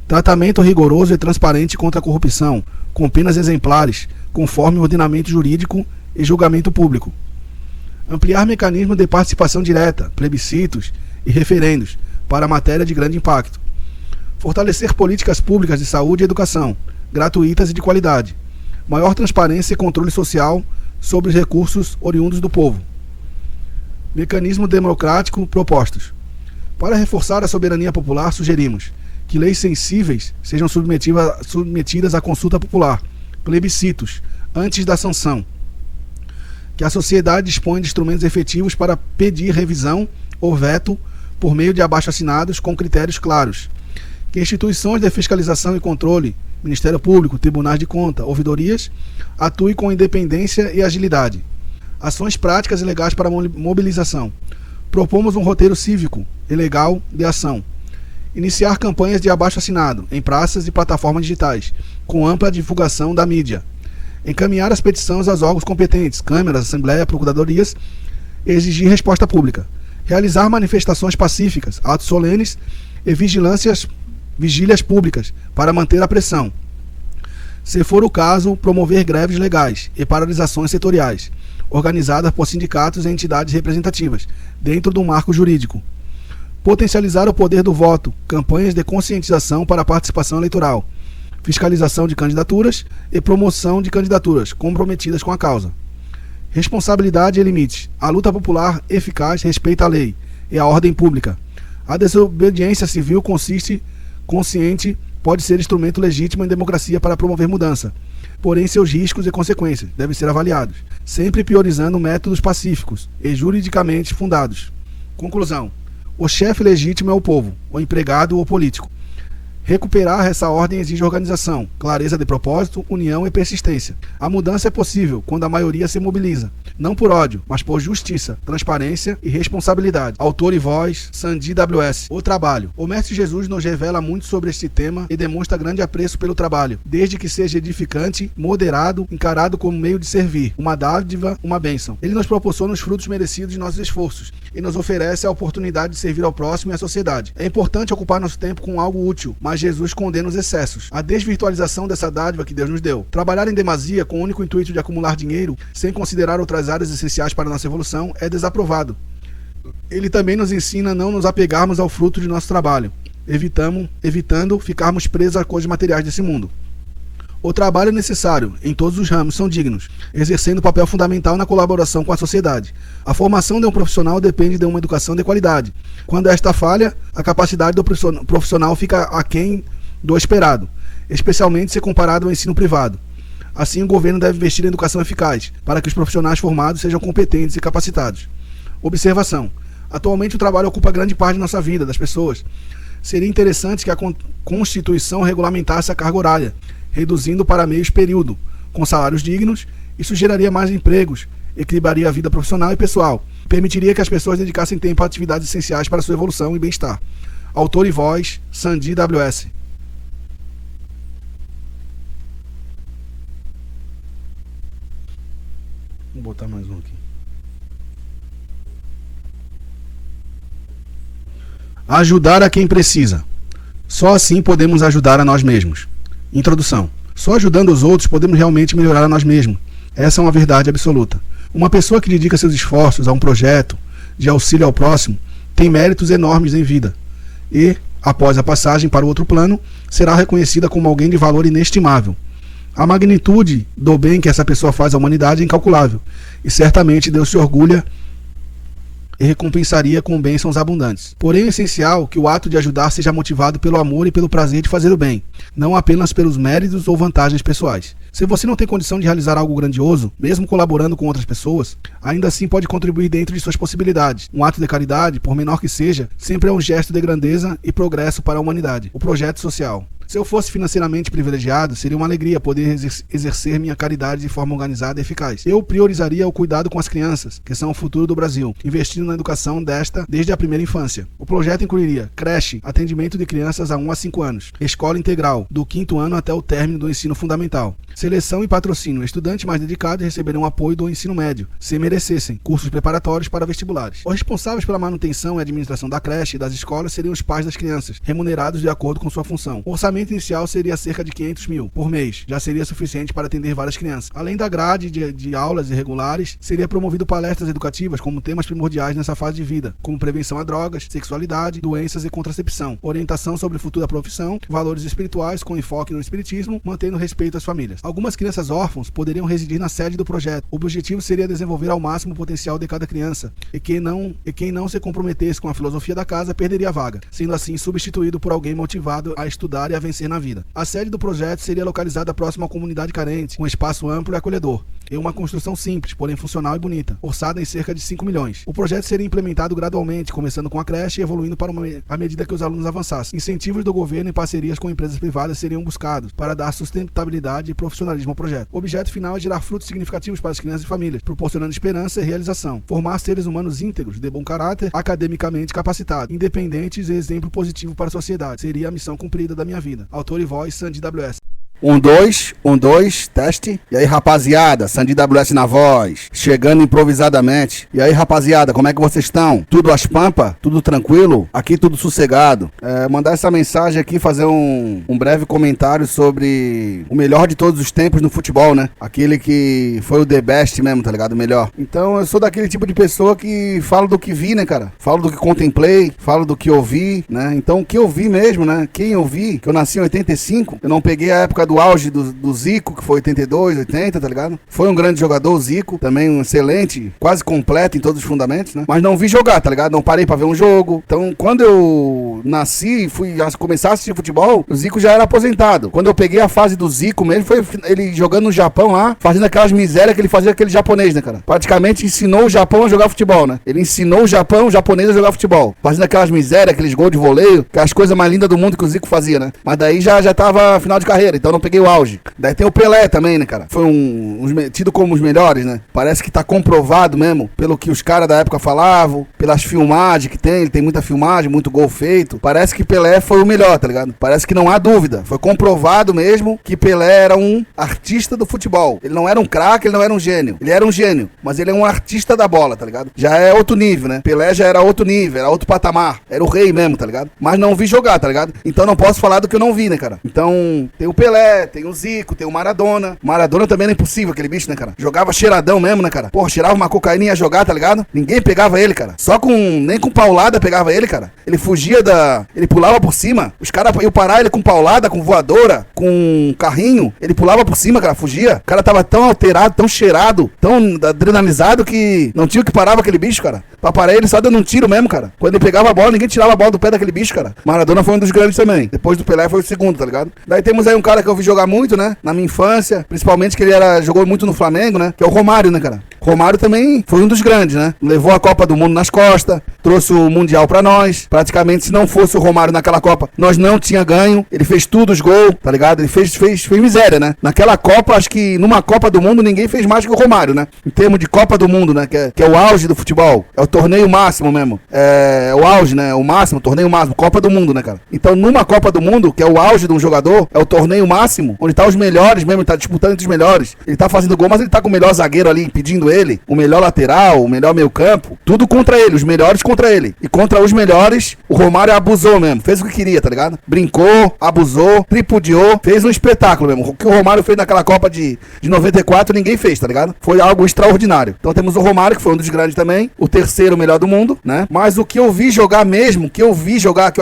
tratamento rigoroso e transparente contra a corrupção, com penas exemplares, conforme o ordenamento jurídico e julgamento público. Ampliar mecanismos de participação direta, plebiscitos e referendos para matéria de grande impacto. Fortalecer políticas públicas de saúde e educação, gratuitas e de qualidade. Maior transparência e controle social sobre os recursos oriundos do povo. Mecanismo democrático propostos. Para reforçar a soberania popular, sugerimos que leis sensíveis sejam submetidas à consulta popular, plebiscitos, antes da sanção. Que a sociedade disponha de instrumentos efetivos para pedir revisão ou veto por meio de abaixo-assinados com critérios claros. Que instituições de fiscalização e controle, Ministério Público, Tribunais de Conta, ouvidorias, atuem com independência e agilidade. Ações práticas e legais para mobilização. Propomos um roteiro cívico e legal de ação. Iniciar campanhas de abaixo-assinado em praças e plataformas digitais, com ampla divulgação da mídia. Encaminhar as petições aos órgãos competentes, câmaras, assembleia, procuradorias, e exigir resposta pública. Realizar manifestações pacíficas, atos solenes e vigílias públicas para manter a pressão. Se for o caso, promover greves legais e paralisações setoriais, organizadas por sindicatos e entidades representativas, dentro do marco jurídico. Potencializar o poder do voto, campanhas de conscientização para a participação eleitoral, fiscalização de candidaturas e promoção de candidaturas comprometidas com a causa. Responsabilidade e limites. A luta popular eficaz respeita a lei e a ordem pública. A desobediência civil consciente pode ser instrumento legítimo em democracia para promover mudança, porém seus riscos e consequências devem ser avaliados, sempre priorizando métodos pacíficos e juridicamente fundados. Conclusão. O chefe legítimo é o povo, o empregado ou o político. Recuperar essa ordem exige organização, clareza de propósito, união e persistência. A mudança é possível quando a maioria se mobiliza, não por ódio, mas por justiça, transparência e responsabilidade. Autor e voz, Sandy WS. O trabalho. O Mestre Jesus nos revela muito sobre este tema e demonstra grande apreço pelo trabalho, desde que seja edificante, moderado, encarado como meio de servir, uma dádiva, uma bênção. Ele nos proporciona os frutos merecidos de nossos esforços e nos oferece a oportunidade de servir ao próximo e à sociedade. É importante ocupar nosso tempo com algo útil, mas Jesus condena os excessos, a desvirtualização dessa dádiva que Deus nos deu. Trabalhar em demasia com o único intuito de acumular dinheiro, sem considerar outras áreas essenciais para a nossa evolução, é desaprovado. Ele também nos ensina a não nos apegarmos ao fruto de nosso trabalho, evitando ficarmos presos a coisas materiais desse mundo. O trabalho é necessário, em todos os ramos são dignos, exercendo papel fundamental na colaboração com a sociedade. A formação de um profissional depende de uma educação de qualidade. Quando esta falha, a capacidade do profissional fica aquém do esperado, especialmente se comparado ao ensino privado. Assim, o governo deve investir em educação eficaz, para que os profissionais formados sejam competentes e capacitados. Observação. Atualmente o trabalho ocupa grande parte de nossa vida, das pessoas. Seria interessante que a Constituição regulamentasse a carga horária, reduzindo para meio período, com salários dignos. Isso geraria mais empregos, equilibraria a vida profissional e pessoal, permitiria que as pessoas dedicassem tempo a atividades essenciais para sua evolução e bem-estar. Autor e voz, Sandi WS. Vou botar mais um aqui. Ajudar a quem precisa. Só assim podemos ajudar a nós mesmos. Introdução. Só ajudando os outros podemos realmente melhorar a nós mesmos. Essa é uma verdade absoluta. Uma pessoa que dedica seus esforços a um projeto de auxílio ao próximo tem méritos enormes em vida e, após a passagem para o outro plano, será reconhecida como alguém de valor inestimável. A magnitude do bem que essa pessoa faz à humanidade é incalculável e certamente Deus se orgulha e recompensaria com bênçãos abundantes. Porém, é essencial que o ato de ajudar seja motivado pelo amor e pelo prazer de fazer o bem, não apenas pelos méritos ou vantagens pessoais. Se você não tem condição de realizar algo grandioso, mesmo colaborando com outras pessoas, ainda assim pode contribuir dentro de suas possibilidades. Um ato de caridade, por menor que seja, sempre é um gesto de grandeza e progresso para a humanidade. O projeto social. Se eu fosse financeiramente privilegiado, seria uma alegria poder exercer minha caridade de forma organizada e eficaz. Eu priorizaria o cuidado com as crianças, que são o futuro do Brasil, investindo na educação desde a primeira infância. O projeto incluiria creche, atendimento de crianças a 1 a 5 anos, escola integral, do 5º ano até o término do ensino fundamental, seleção e patrocínio. Estudantes mais dedicados receberão apoio do ensino médio, se merecessem, cursos preparatórios para vestibulares. Os responsáveis pela manutenção e administração da creche e das escolas seriam os pais das crianças, remunerados de acordo com sua função. O orçamento inicial seria cerca de 500 mil por mês, já seria suficiente para atender várias crianças. Além da grade de aulas irregulares, seria promovido palestras educativas como temas primordiais nessa fase de vida, como prevenção a drogas, sexualidade, doenças e contracepção, orientação sobre o futuro da profissão, valores espirituais com enfoque no espiritismo, mantendo respeito às famílias. Algumas crianças órfãos poderiam residir na sede do projeto. O objetivo seria desenvolver ao máximo o potencial de cada criança, e quem não se comprometesse com a filosofia da casa perderia a vaga, sendo assim substituído por alguém motivado a estudar e a vencer na vida. A sede do projeto seria localizada próxima à comunidade carente, com espaço amplo e acolhedor, em uma construção simples, porém funcional e bonita, orçada em cerca de 5 milhões. O projeto seria implementado gradualmente, começando com a creche e evoluindo à medida que os alunos avançassem. Incentivos do governo e parcerias com empresas privadas seriam buscados para dar sustentabilidade e profissionalismo ao projeto. O objeto final é gerar frutos significativos para as crianças e famílias, proporcionando esperança e realização. Formar seres humanos íntegros, de bom caráter, academicamente capacitados, independentes e exemplo positivo para a sociedade. Seria a missão cumprida da minha vida. Autor e voz, Sandi WS. 1, 2, teste. E aí, rapaziada, Sandi WS na voz, chegando improvisadamente. E aí, rapaziada, como é que vocês estão? Tudo às pampas? Tudo tranquilo? Aqui tudo sossegado. Mandar essa mensagem aqui, fazer um breve comentário sobre o melhor de todos os tempos no futebol, né? Aquele que foi o the best mesmo, tá ligado? O melhor. Então, eu sou daquele tipo de pessoa que falo do que vi, né, cara? Falo do que contemplei, falo do que ouvi, né? Então, o que eu vi mesmo, né? Quem eu vi, que eu nasci em 85, eu não peguei a época do auge do Zico, que foi 82, 80, tá ligado? Foi um grande jogador, o Zico, também um excelente, quase completo em todos os fundamentos, né? Mas não vi jogar, tá ligado? Não parei pra ver um jogo. Então, quando eu nasci e fui começar a assistir futebol, o Zico já era aposentado. Quando eu peguei a fase do Zico mesmo, foi ele jogando no Japão lá, fazendo aquelas misérias que ele fazia aquele japonês, né, cara? Praticamente ensinou o Japão a jogar futebol, né? Ele ensinou o Japão, o japonês a jogar futebol. Fazendo aquelas misérias, aqueles gols de voleio, aquelas coisas mais lindas do mundo que o Zico fazia, né? Mas daí já tava final de carreira, então não peguei o auge. Daí tem o Pelé também, né, cara? Foi tido como os melhores, né? Parece que tá comprovado mesmo, pelo que os caras da época falavam, pelas filmagens que tem, ele tem muita filmagem, muito gol feito. Parece que Pelé foi o melhor, tá ligado? Parece que não há dúvida. Foi comprovado mesmo que Pelé era um artista do futebol. Ele não era um craque, ele não era um gênio. Ele era um gênio, mas ele é um artista da bola, tá ligado? Já é outro nível, né? Pelé já era outro nível, era outro patamar. Era o rei mesmo, tá ligado? Mas não vi jogar, tá ligado? Então não posso falar do que eu não vi, né, cara? Então, tem o Pelé, tem o Zico, tem o Maradona. Maradona também era impossível, aquele bicho, né, cara? Jogava cheiradão mesmo, né, cara? Porra, cheirava uma cocaína e ia jogar, tá ligado? Ninguém pegava ele, cara. Nem com paulada pegava ele, cara. Ele fugia ele pulava por cima. Os caras iam parar ele com paulada, com voadora, com carrinho. Ele pulava por cima, cara, fugia. O cara tava tão alterado, tão cheirado, tão adrenalizado que não tinha o que parava aquele bicho, cara. Pra parar ele só dando um tiro mesmo, cara. Quando ele pegava a bola, ninguém tirava a bola do pé daquele bicho, cara. Maradona foi um dos grandes também. Depois do Pelé foi o segundo, tá ligado? Daí temos aí um cara que eu vi jogar muito, né? Na minha infância, principalmente que ele jogou muito no Flamengo, né? Que é o Romário, né, cara? Romário também foi um dos grandes, né? Levou a Copa do Mundo nas costas, trouxe o Mundial pra nós. Praticamente, se não fosse o Romário naquela Copa, nós não tinha ganho. Ele fez tudo, os gols, tá ligado? Ele fez miséria, né? Naquela Copa, acho que numa Copa do Mundo, ninguém fez mais que o Romário, né? Em termos de Copa do Mundo, né? Que é o auge do futebol. É o torneio máximo mesmo. É o auge, né? O máximo, o torneio máximo. Copa do Mundo, né, cara? Então, numa Copa do Mundo, que é o auge de um jogador, é o torneio máximo, onde tá os melhores mesmo, ele tá disputando entre os melhores. Ele tá fazendo gol, mas ele tá com o melhor zagueiro ali, impedindo ele, o melhor lateral, o melhor meio campo, tudo contra ele, os melhores contra ele. E contra os melhores, o Romário abusou mesmo, fez o que queria, tá ligado? Brincou, abusou, tripudiou, fez um espetáculo mesmo. O que o Romário fez naquela Copa de 94, ninguém fez, tá ligado? Foi algo extraordinário. Então temos o Romário, que foi um dos grandes também, o terceiro melhor do mundo, né? Mas o que eu vi jogar mesmo, que eu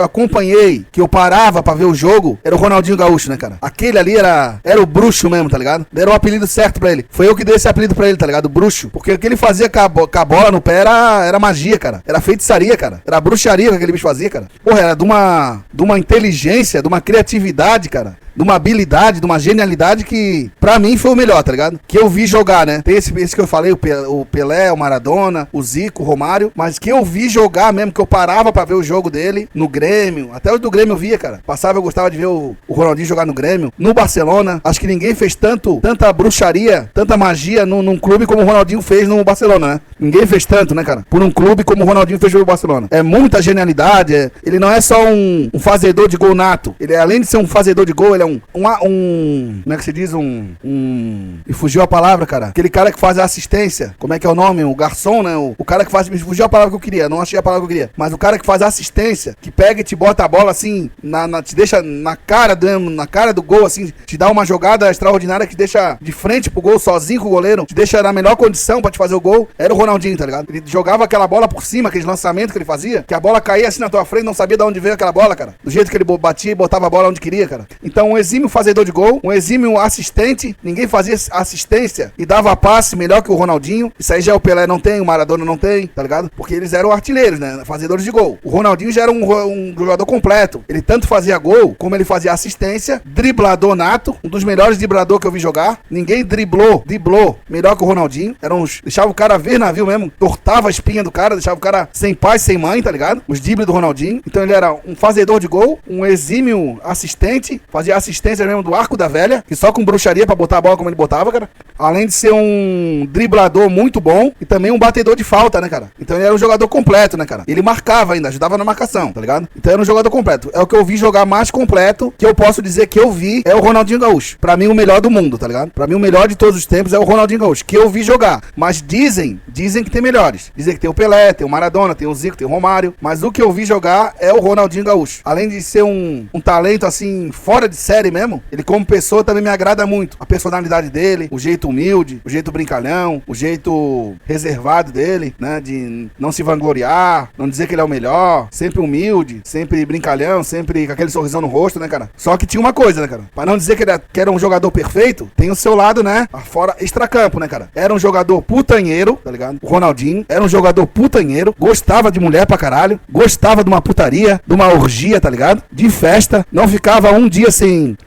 acompanhei, que eu parava pra ver o jogo, era o Ronaldinho Gaúcho, né, cara? Aquele ali era o bruxo mesmo, tá ligado? Deram o apelido certo pra ele. Foi eu que dei esse apelido pra ele, tá ligado? O bruxo. Porque o que ele fazia com a bola no pé era magia, cara. Era feitiçaria, cara. Era bruxaria que aquele bicho fazia, cara. Porra, era de uma inteligência, de uma criatividade, cara. De uma habilidade, de uma genialidade que, pra mim, foi o melhor, tá ligado? Que eu vi jogar, né? Tem esse que eu falei, o Pelé, o Maradona, o Zico, o Romário, mas que eu vi jogar mesmo, que eu parava pra ver o jogo dele no Grêmio. Até o do Grêmio eu via, cara. Passava, eu gostava de ver o Ronaldinho jogar no Grêmio. No Barcelona, acho que ninguém fez tanta bruxaria, tanta magia num clube como o Ronaldinho fez no Barcelona, né? Ninguém fez tanto, né, cara? Por um clube como o Ronaldinho fez no Barcelona. É muita genialidade, ele não é só um fazedor de gol nato. Ele, além de ser um fazedor de gol, ele é como é que se diz? Me fugiu a palavra, cara. Aquele cara que faz a assistência. Como é que é o nome? O garçom, né? O cara que faz... Me fugiu a palavra que eu queria. Não achei a palavra que eu queria. Mas o cara que faz a assistência, que pega e te bota a bola assim, te deixa na cara do gol, assim, te dá uma jogada extraordinária que te deixa de frente pro gol, sozinho com o goleiro, te deixa na melhor condição pra te fazer o gol. Era o Ronaldinho, tá ligado? Ele jogava aquela bola por cima, aqueles lançamentos que ele fazia, que a bola caía assim na tua frente, não sabia de onde veio aquela bola, cara. Do jeito que ele batia e botava a bola onde queria, cara. Então, um exímio fazedor de gol, um exímio assistente, ninguém fazia assistência e dava passe melhor que o Ronaldinho. Isso aí já o Pelé não tem, o Maradona não tem, tá ligado? Porque eles eram artilheiros, né? Fazedores de gol. O Ronaldinho já era um jogador completo. Ele tanto fazia gol, como ele fazia assistência, driblador nato, um dos melhores dribladores que eu vi jogar. Ninguém driblou melhor que o Ronaldinho. Deixava o cara ver navio mesmo, tortava a espinha do cara, deixava o cara sem pai, sem mãe, tá ligado? Os dribles do Ronaldinho. Então ele era um fazedor de gol, um exímio assistente, fazia assistência mesmo do arco da velha, que só com bruxaria pra botar a bola como ele botava, cara. Além de ser um driblador muito bom e também um batedor de falta, né, cara? Então ele era um jogador completo, né, cara? Ele marcava ainda, ajudava na marcação, tá ligado? Então era um jogador completo. É o que eu vi jogar mais completo, que eu posso dizer que eu vi, é o Ronaldinho Gaúcho. Pra mim o melhor do mundo, tá ligado? Pra mim o melhor de todos os tempos é o Ronaldinho Gaúcho, que eu vi jogar. Mas dizem que tem melhores. Dizem que tem o Pelé, tem o Maradona, tem o Zico, tem o Romário. Mas o que eu vi jogar é o Ronaldinho Gaúcho. Além de ser um talento, assim, fora de série mesmo, ele como pessoa também me agrada muito. A personalidade dele, o jeito humilde, o jeito brincalhão, o jeito reservado dele, né? De não se vangloriar, não dizer que ele é o melhor, sempre humilde, sempre brincalhão, sempre com aquele sorrisão no rosto, né, cara? Só que tinha uma coisa, né, cara? Pra não dizer que era um jogador perfeito, tem o seu lado, né? Fora extracampo, né, cara? Era um jogador putanheiro, tá ligado? O Ronaldinho era um jogador putanheiro, gostava de mulher pra caralho, gostava de uma putaria, de uma orgia, tá ligado? De festa, não ficava um dia sem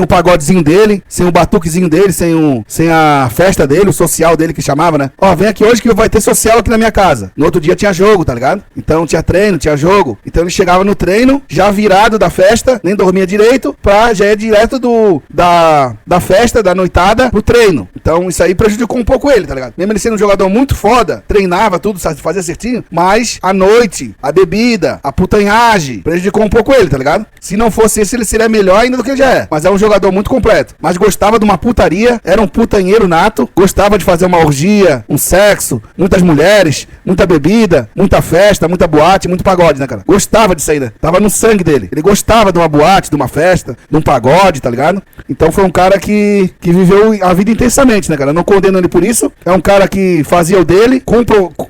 o pagodezinho dele, sem o batuquezinho dele, sem a festa dele, o social dele que chamava, né? Ó, vem aqui hoje que vai ter social aqui na minha casa. No outro dia tinha jogo, tá ligado? Então tinha treino, tinha jogo. Então ele chegava no treino, já virado da festa, nem dormia direito, já ia direto da festa, da noitada, pro treino. Então isso aí prejudicou um pouco ele, tá ligado? Mesmo ele sendo um jogador muito foda, treinava tudo, fazia certinho, mas a noite, a bebida, a putanhagem, prejudicou um pouco ele, tá ligado? Se não fosse esse, ele seria melhor ainda do que ele já é. Mas é um jogador muito completo. Mas gostava de uma putaria, era um putanheiro nato, gostava de fazer uma orgia, um sexo, muitas mulheres, muita bebida, muita festa, muita boate, muito pagode, né, cara? Gostava disso aí, né? Tava no sangue dele. Ele gostava de uma boate, de uma festa, de um pagode, tá ligado? Então foi um cara que viveu a vida intensamente, né, cara? Eu não condeno ele por isso. É um cara que fazia o dele,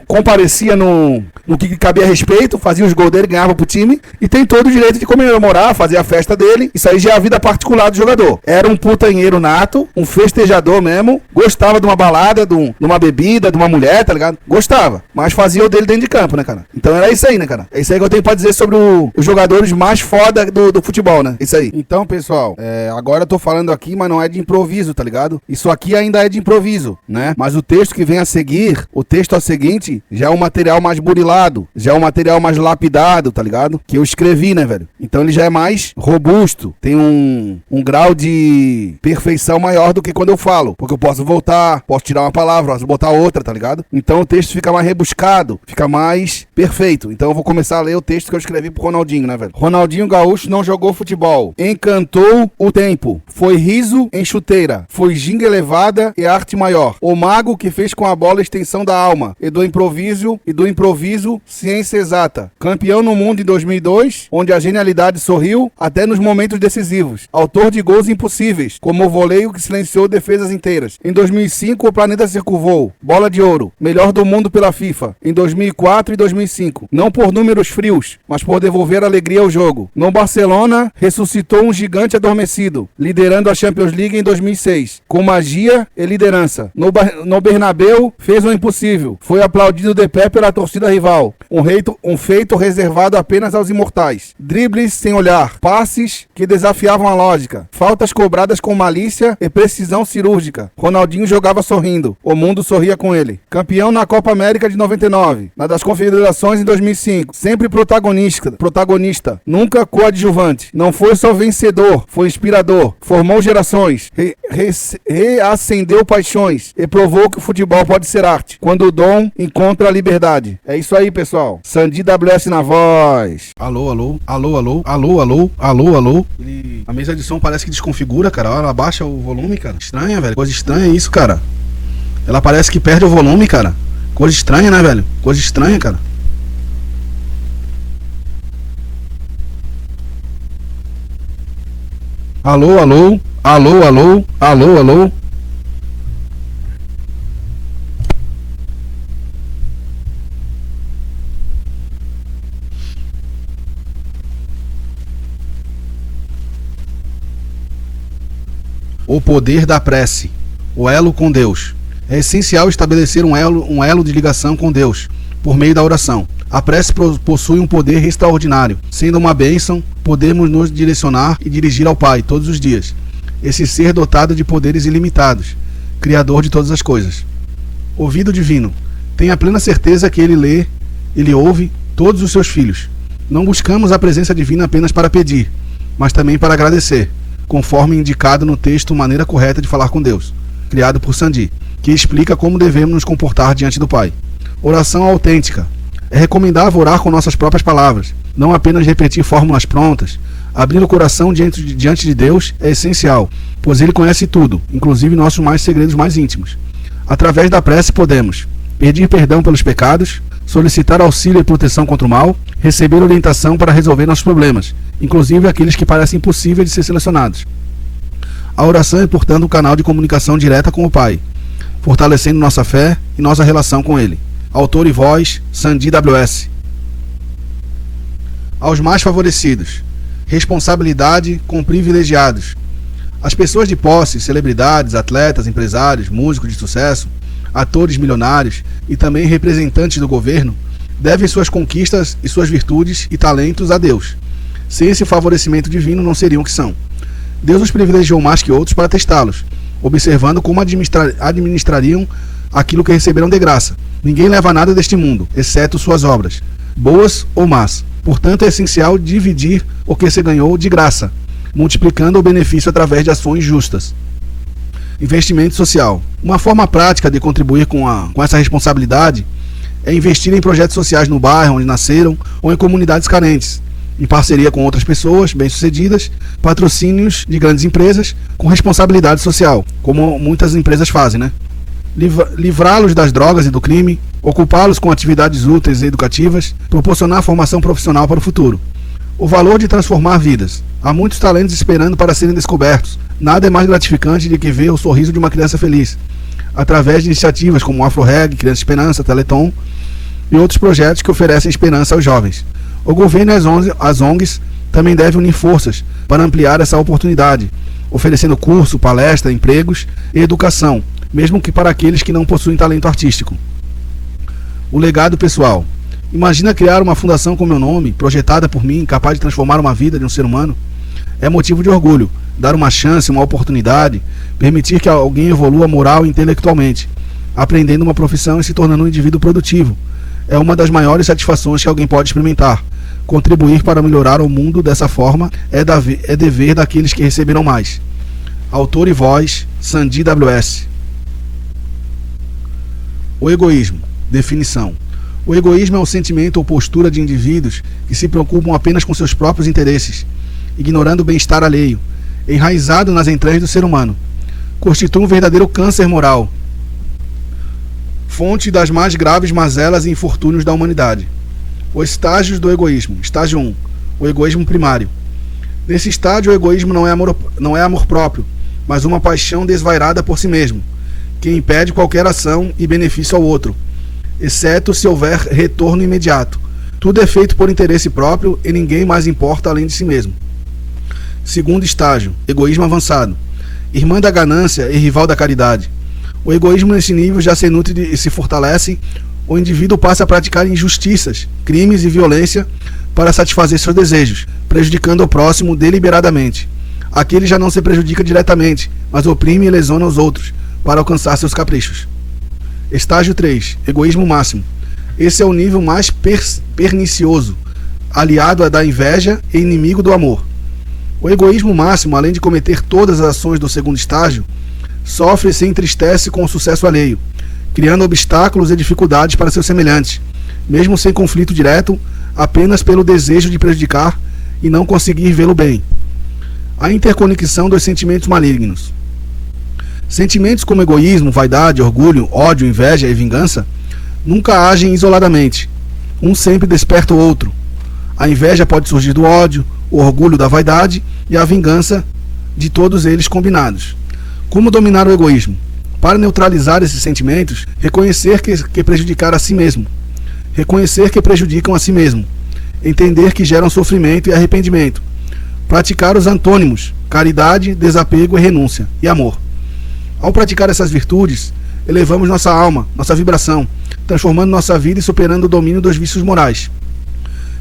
comparecia no que cabia a respeito, fazia os gols dele, ganhava pro time e tem todo o direito de comemorar, fazer a festa dele. Isso aí já é a vida particular particular do jogador. Era um putanheiro nato, um festejador mesmo, gostava de uma balada, de uma bebida, de uma mulher, tá ligado? Gostava, mas fazia o dele dentro de campo, né, cara? Então era isso aí, né, cara? É isso aí que eu tenho pra dizer sobre os jogadores mais foda do futebol, né? Isso aí. Então, pessoal, agora eu tô falando aqui, mas não é de improviso, tá ligado? Isso aqui ainda é de improviso, né? Mas o texto que vem a seguir, o texto a seguinte, já é um material mais burilado, já é um material mais lapidado, tá ligado? Que eu escrevi, né, velho? Então ele já é mais robusto, tem um grau de perfeição maior do que quando eu falo, porque eu posso voltar, posso tirar uma palavra, posso botar outra, tá ligado? Então o texto fica mais rebuscado, fica mais perfeito. Então eu vou começar a ler o texto que eu escrevi pro Ronaldinho, né, velho? Ronaldinho Gaúcho não jogou futebol, encantou o tempo, foi riso em chuteira, foi ginga elevada e arte maior, o mago que fez com a bola a extensão da alma, e do improviso ciência exata, campeão no mundo em 2002, onde a genialidade sorriu até nos momentos decisivos, autor de gols impossíveis, como o voleio que silenciou defesas inteiras. Em 2005 o planeta se curvou, bola de ouro, melhor do mundo pela FIFA, em 2004 e 2005, não por números frios, mas por devolver alegria ao jogo. No Barcelona, ressuscitou um gigante adormecido, liderando a Champions League em 2006, com magia e liderança. No Bernabéu, fez o impossível, foi aplaudido de pé pela torcida rival, um feito reservado apenas aos imortais. Dribles sem olhar, passes que desafiavam a lógica, faltas cobradas com malícia e precisão cirúrgica. Ronaldinho jogava sorrindo, o mundo sorria com ele. Campeão na Copa América de 99, na das Confederações em 2005, sempre protagonista, nunca coadjuvante. Não foi só vencedor, foi inspirador, formou gerações, reacendeu paixões e provou que o futebol pode ser arte, quando o dom encontra a liberdade. É isso aí, pessoal. Sandi WS na voz. Alô, alô, alô, alô, alô, alô, alô, alô. A mesa de som parece que desconfigura, cara. Ela abaixa o volume, cara. Estranha, velho. Coisa estranha isso, cara. Ela parece que perde o volume, cara. Coisa estranha, né, velho? Coisa estranha, cara. Alô, alô, alô, alô, alô, alô. O poder da prece, o elo com Deus. É essencial estabelecer um elo de ligação com Deus, por meio da oração. A prece possui um poder extraordinário. Sendo uma bênção, podemos nos direcionar e dirigir ao Pai todos os dias. Esse ser dotado de poderes ilimitados, Criador de todas as coisas. Ouvido divino. Tenha plena certeza que Ele ouve todos os seus filhos. Não buscamos a presença divina apenas para pedir, mas também para agradecer, conforme indicado no texto Maneira Correta de Falar com Deus, criado por Sandi, que explica como devemos nos comportar diante do Pai. Oração autêntica. É recomendável orar com nossas próprias palavras, não apenas repetir fórmulas prontas. Abrir o coração diante de Deus é essencial, pois Ele conhece tudo, inclusive nossos segredos mais íntimos. Através da prece podemos pedir perdão pelos pecados, solicitar auxílio e proteção contra o mal, receber orientação para resolver nossos problemas, inclusive aqueles que parecem impossíveis de ser selecionados. A oração é, portanto, um canal de comunicação direta com o Pai, fortalecendo nossa fé e nossa relação com Ele. Autor e voz, Sandi WS. Aos mais favorecidos. Responsabilidade com privilegiados. As pessoas de posse, celebridades, atletas, empresários, músicos de sucesso, atores milionários e também representantes do governo devem suas conquistas e suas virtudes e talentos a Deus. Sem esse favorecimento divino não seriam o que são. Deus os privilegiou mais que outros para testá-los, observando como administrariam aquilo que receberam de graça. Ninguém leva nada deste mundo, exceto suas obras, boas ou más. Portanto, é essencial dividir o que se ganhou de graça, multiplicando o benefício através de ações justas. Investimento social. Uma forma prática de contribuir com essa responsabilidade é investir em projetos sociais no bairro onde nasceram ou em comunidades carentes, em parceria com outras pessoas bem-sucedidas, patrocínios de grandes empresas com responsabilidade social, como muitas empresas fazem, né? Livrá-los das drogas e do crime, ocupá-los com atividades úteis e educativas, proporcionar formação profissional para o futuro. O valor de transformar vidas. Há muitos talentos esperando para serem descobertos. Nada é mais gratificante do que ver o sorriso de uma criança feliz, através de iniciativas como o AfroReg, Criança Esperança, Teleton e outros projetos que oferecem esperança aos jovens. O governo e as ONGs também deve unir forças para ampliar essa oportunidade, oferecendo curso, palestra, empregos e educação, mesmo que para aqueles que não possuem talento artístico. O legado pessoal. Imagina criar uma fundação com meu nome, projetada por mim, capaz de transformar uma vida de um ser humano. É motivo de orgulho, dar uma chance, uma oportunidade, permitir que alguém evolua moral e intelectualmente, aprendendo uma profissão e se tornando um indivíduo produtivo. É uma das maiores satisfações que alguém pode experimentar. Contribuir para melhorar o mundo dessa forma é dever daqueles que receberam mais. Autor e voz, Sandy W.S. O egoísmo. Definição. O egoísmo é um sentimento ou postura de indivíduos que se preocupam apenas com seus próprios interesses, ignorando o bem-estar alheio, enraizado nas entranhas do ser humano. Constitui um verdadeiro câncer moral, fonte das mais graves mazelas e infortúnios da humanidade. Os estágios do egoísmo. Estágio 1. O egoísmo primário. Nesse estágio, o egoísmo não é amor próprio, mas uma paixão desvairada por si mesmo, que impede qualquer ação e benefício ao outro, exceto se houver retorno imediato. Tudo é feito por interesse próprio e ninguém mais importa além de si mesmo. Segundo estágio, egoísmo avançado. Irmã da ganância e rival da caridade. O egoísmo nesse nível já se nutre e se fortalece. O indivíduo passa a praticar injustiças, crimes e violência para satisfazer seus desejos, prejudicando o próximo deliberadamente. Aqui ele já não se prejudica diretamente, mas oprime e lesiona os outros para alcançar seus caprichos. Estágio 3. Egoísmo máximo. Esse é o nível mais pernicioso, aliado a da inveja e inimigo do amor. O egoísmo máximo, além de cometer todas as ações do segundo estágio, sofre e se entristece com o sucesso alheio, criando obstáculos e dificuldades para seus semelhantes, mesmo sem conflito direto, apenas pelo desejo de prejudicar e não conseguir vê-lo bem. A interconexão dos sentimentos malignos. Sentimentos como egoísmo, vaidade, orgulho, ódio, inveja e vingança nunca agem isoladamente. Um sempre desperta o outro. A inveja pode surgir do ódio, o orgulho da vaidade e a vingança de todos eles combinados. Como dominar o egoísmo? Para neutralizar esses sentimentos, reconhecer que prejudicar a si mesmo. Reconhecer que prejudicam a si mesmo. Entender que geram sofrimento e arrependimento. Praticar os antônimos: caridade, desapego e renúncia, e amor. Ao praticar essas virtudes, elevamos nossa alma, nossa vibração, transformando nossa vida e superando o domínio dos vícios morais.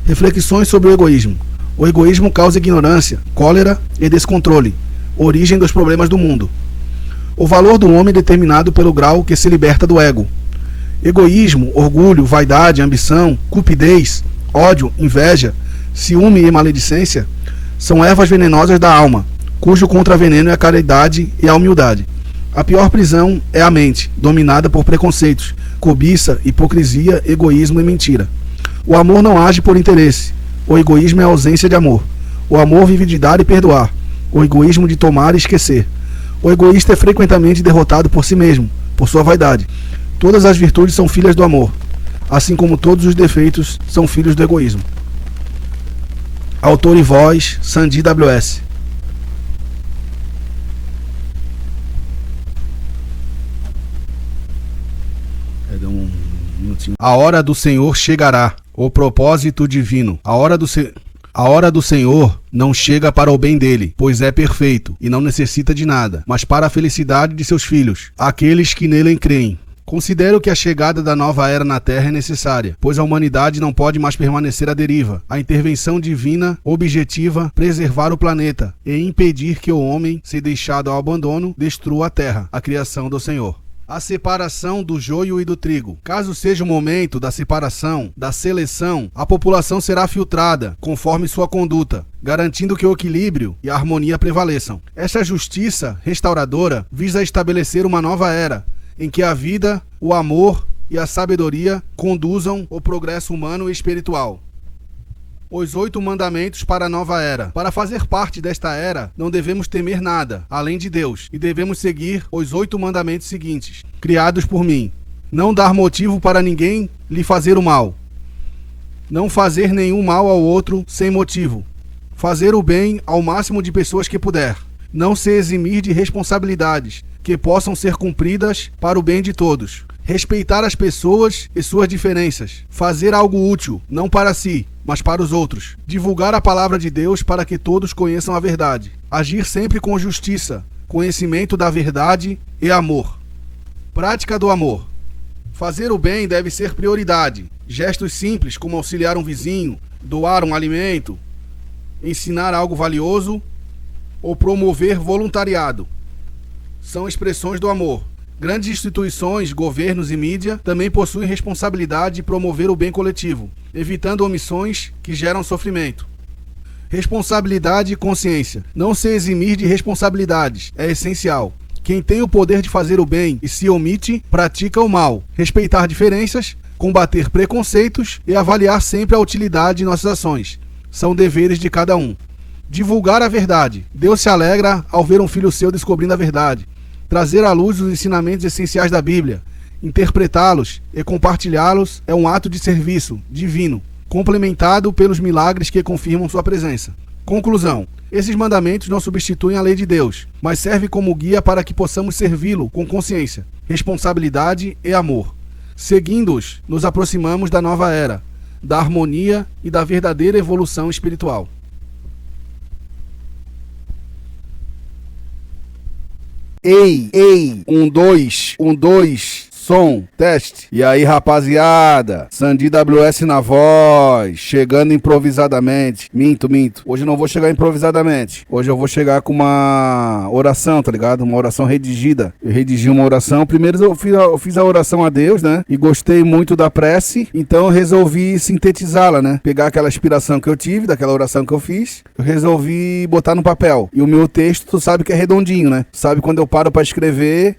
Reflexões sobre o egoísmo. O egoísmo causa ignorância, cólera e descontrole, origem dos problemas do mundo. O valor do homem é determinado pelo grau que se liberta do ego. Egoísmo, orgulho, vaidade, ambição, cupidez, ódio, inveja, ciúme e maledicência são ervas venenosas da alma, cujo contraveneno é a caridade e a humildade. A pior prisão é a mente, dominada por preconceitos, cobiça, hipocrisia, egoísmo e mentira. O amor não age por interesse. O egoísmo é a ausência de amor. O amor vive de dar e perdoar. O egoísmo de tomar e esquecer. O egoísta é frequentemente derrotado por si mesmo, por sua vaidade. Todas as virtudes são filhas do amor, assim como todos os defeitos são filhos do egoísmo. Autor e voz, Sandy W.S. A hora do Senhor chegará, o propósito divino. A hora do Senhor não chega para o bem dele, pois é perfeito e não necessita de nada, mas para a felicidade de seus filhos, aqueles que nele creem. Considero que a chegada da nova era na Terra é necessária, pois a humanidade não pode mais permanecer à deriva. A intervenção divina objetiva preservar o planeta e impedir que o homem, se deixado ao abandono, destrua a Terra, a criação do Senhor. A separação do joio e do trigo. Caso seja o momento da separação, da seleção, a população será filtrada conforme sua conduta, garantindo que o equilíbrio e a harmonia prevaleçam. Esta justiça restauradora visa estabelecer uma nova era, em que a vida, o amor e a sabedoria conduzam o progresso humano e espiritual. Os 8 mandamentos para a nova era. Para fazer parte desta era, não devemos temer nada, além de Deus, e devemos seguir os 8 mandamentos seguintes, criados por mim. Não dar motivo para ninguém lhe fazer o mal. Não fazer nenhum mal ao outro sem motivo. Fazer o bem ao máximo de pessoas que puder. Não se eximir de responsabilidades que possam ser cumpridas para o bem de todos. Respeitar as pessoas e suas diferenças. Fazer algo útil, não para si, mas para os outros. Divulgar a palavra de Deus para que todos conheçam a verdade. Agir sempre com justiça, conhecimento da verdade e amor. Prática do amor. Fazer o bem deve ser prioridade. Gestos simples como auxiliar um vizinho, doar um alimento, ensinar algo valioso ou promover voluntariado são expressões do amor. Grandes instituições, governos e mídia também possuem responsabilidade de promover o bem coletivo, evitando omissões que geram sofrimento. Responsabilidade e consciência. Não se eximir de responsabilidades é essencial. Quem tem o poder de fazer o bem e se omite, pratica o mal. Respeitar diferenças, combater preconceitos e avaliar sempre a utilidade de nossas ações são deveres de cada um. Divulgar a verdade. Deus se alegra ao ver um filho seu descobrindo a verdade. Trazer à luz os ensinamentos essenciais da Bíblia, interpretá-los e compartilhá-los é um ato de serviço divino, complementado pelos milagres que confirmam sua presença. Conclusão. Esses mandamentos não substituem a lei de Deus, mas servem como guia para que possamos servi-lo com consciência, responsabilidade e amor. Seguindo-os, nos aproximamos da nova era, da harmonia e da verdadeira evolução espiritual. Ei, 1, 2, som, teste. E aí, rapaziada, Sandy WS na voz, chegando improvisadamente. Minto. Hoje eu não vou chegar improvisadamente. Hoje eu vou chegar com uma oração, tá ligado? Uma oração redigida. Eu redigi uma oração. Primeiro eu fiz a oração a Deus, né? E gostei muito da prece, então eu resolvi sintetizá-la, né? Pegar aquela inspiração que eu tive, daquela oração que eu fiz, eu resolvi botar no papel. E o meu texto, tu sabe que é redondinho, né? Tu sabe quando eu paro pra escrever,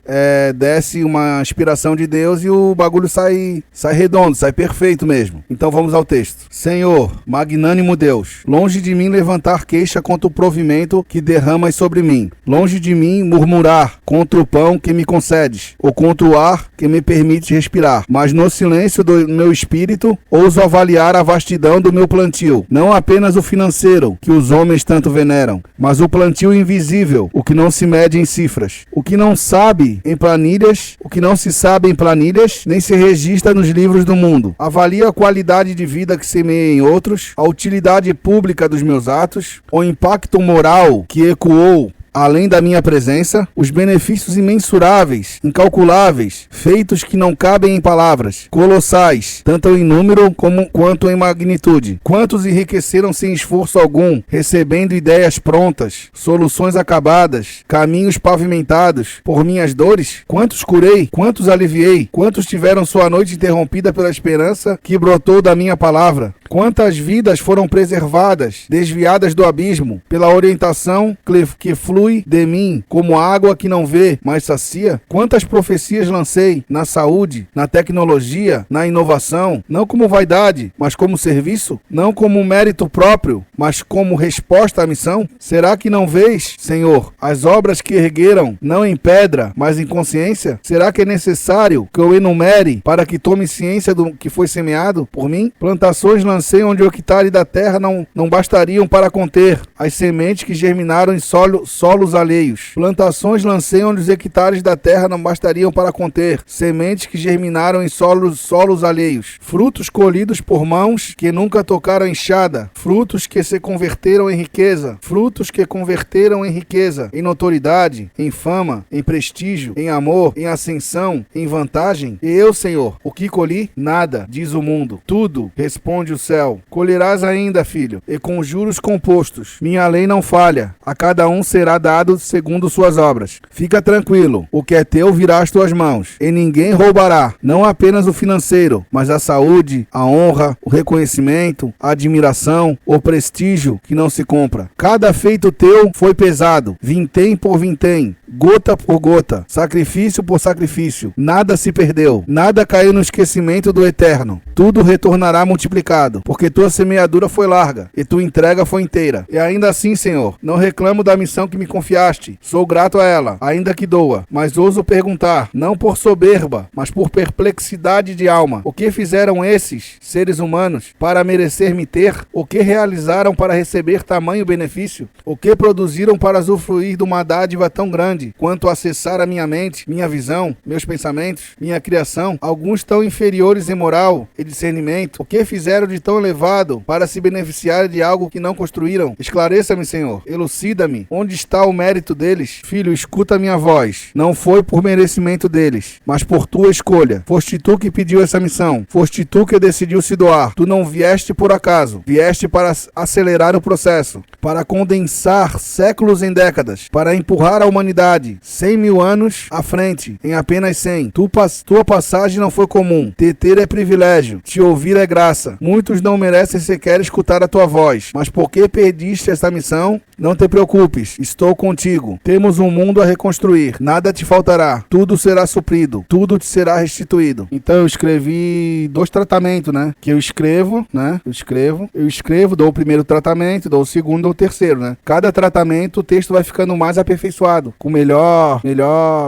desce uma inspiração de Deus e o bagulho sai redondo, sai perfeito mesmo. Então vamos ao texto. Senhor, magnânimo Deus, longe de mim levantar queixa contra o provimento que derramas sobre mim. Longe de mim murmurar contra o pão que me concedes, ou contra o ar que me permite respirar. Mas no silêncio do meu espírito, ouso avaliar a vastidão do meu plantio. Não apenas o financeiro, que os homens tanto veneram, mas o plantio invisível, o que não se mede em cifras. O que não sabe em planilhas, o que não se sabe em planilhas, nem se registra nos livros do mundo. Avalio a qualidade de vida que semeei em outros, a utilidade pública dos meus atos, o impacto moral que ecoou além da minha presença, os benefícios imensuráveis, incalculáveis, feitos que não cabem em palavras, colossais, tanto em número quanto em magnitude. Quantos enriqueceram sem esforço algum, recebendo ideias prontas, soluções acabadas, caminhos pavimentados por minhas dores? Quantos curei? Quantos aliviei? Quantos tiveram sua noite interrompida pela esperança que brotou da minha palavra? Quantas vidas foram preservadas, desviadas do abismo, pela orientação que flui de mim, como água que não vê, mas sacia? Quantas profecias lancei na saúde, na tecnologia, na inovação, não como vaidade, mas como serviço? Não como mérito próprio, mas como resposta à missão? Será que não vês, Senhor, as obras que ergueram, não em pedra, mas em consciência? Será que é necessário que eu enumere para que tome ciência do que foi semeado por mim? Plantações lancei onde o hectare da terra não bastariam para conter as sementes que germinaram em solos alheios. Plantações lancei onde os hectares da terra não bastariam para conter sementes que germinaram em solos alheios. Frutos colhidos por mãos que nunca tocaram enxada. Frutos que se converteram em riqueza. Frutos que converteram em riqueza, em notoriedade, em fama, em prestígio, em amor, em ascensão, em vantagem. E eu, Senhor, o que colhi? Nada, diz o mundo. Tudo, responde o céu. Colherás ainda, filho, e com juros compostos. Minha lei não falha. A cada um será dado segundo suas obras. Fica tranquilo, o que é teu virá às tuas mãos, e ninguém roubará, não apenas o financeiro, mas a saúde, a honra, o reconhecimento, a admiração, o prestígio que não se compra. Cada feito teu foi pesado, vintém por vintém, gota por gota, sacrifício por sacrifício. Nada se perdeu, nada caiu no esquecimento do Eterno. Tudo retornará multiplicado, porque tua semeadura foi larga, e tua entrega foi inteira. E ainda assim, Senhor, não reclamo da missão que me confiaste. Sou grato a ela, ainda que doa. Mas ouso perguntar, não por soberba, mas por perplexidade de alma. O que fizeram esses seres humanos para merecer me ter? O que realizaram para receber tamanho benefício? O que produziram para usufruir de uma dádiva tão grande? verdade, quanto a acessar a minha mente, minha visão, meus pensamentos, minha criação, alguns tão inferiores em moral e discernimento, o que fizeram de tão elevado para se beneficiar de algo que não construíram? Esclareça-me, Senhor, elucida-me, onde está o mérito deles? Filho, escuta a minha voz, não foi por merecimento deles, mas por tua escolha. Foste tu que pediu essa missão, foste tu que decidiu se doar, tu não vieste por acaso, vieste para acelerar o processo, para condensar séculos em décadas, para empurrar a humanidade 100.000 anos à frente, em apenas 100. Tua passagem não foi comum, te ter é privilégio, te ouvir é graça. Muitos não merecem sequer escutar a tua voz, mas porque perdiste essa missão, não te preocupes, estou contigo. Temos um mundo a reconstruir, nada te faltará, tudo será suprido, tudo te será restituído. Então eu escrevi 2 tratamentos, né? Que eu escrevo, né? Eu escrevo, dou o primeiro tratamento, dou o segundo, dou o terceiro, né? Cada tratamento o texto vai ficando mais aperfeiçoado, com melhor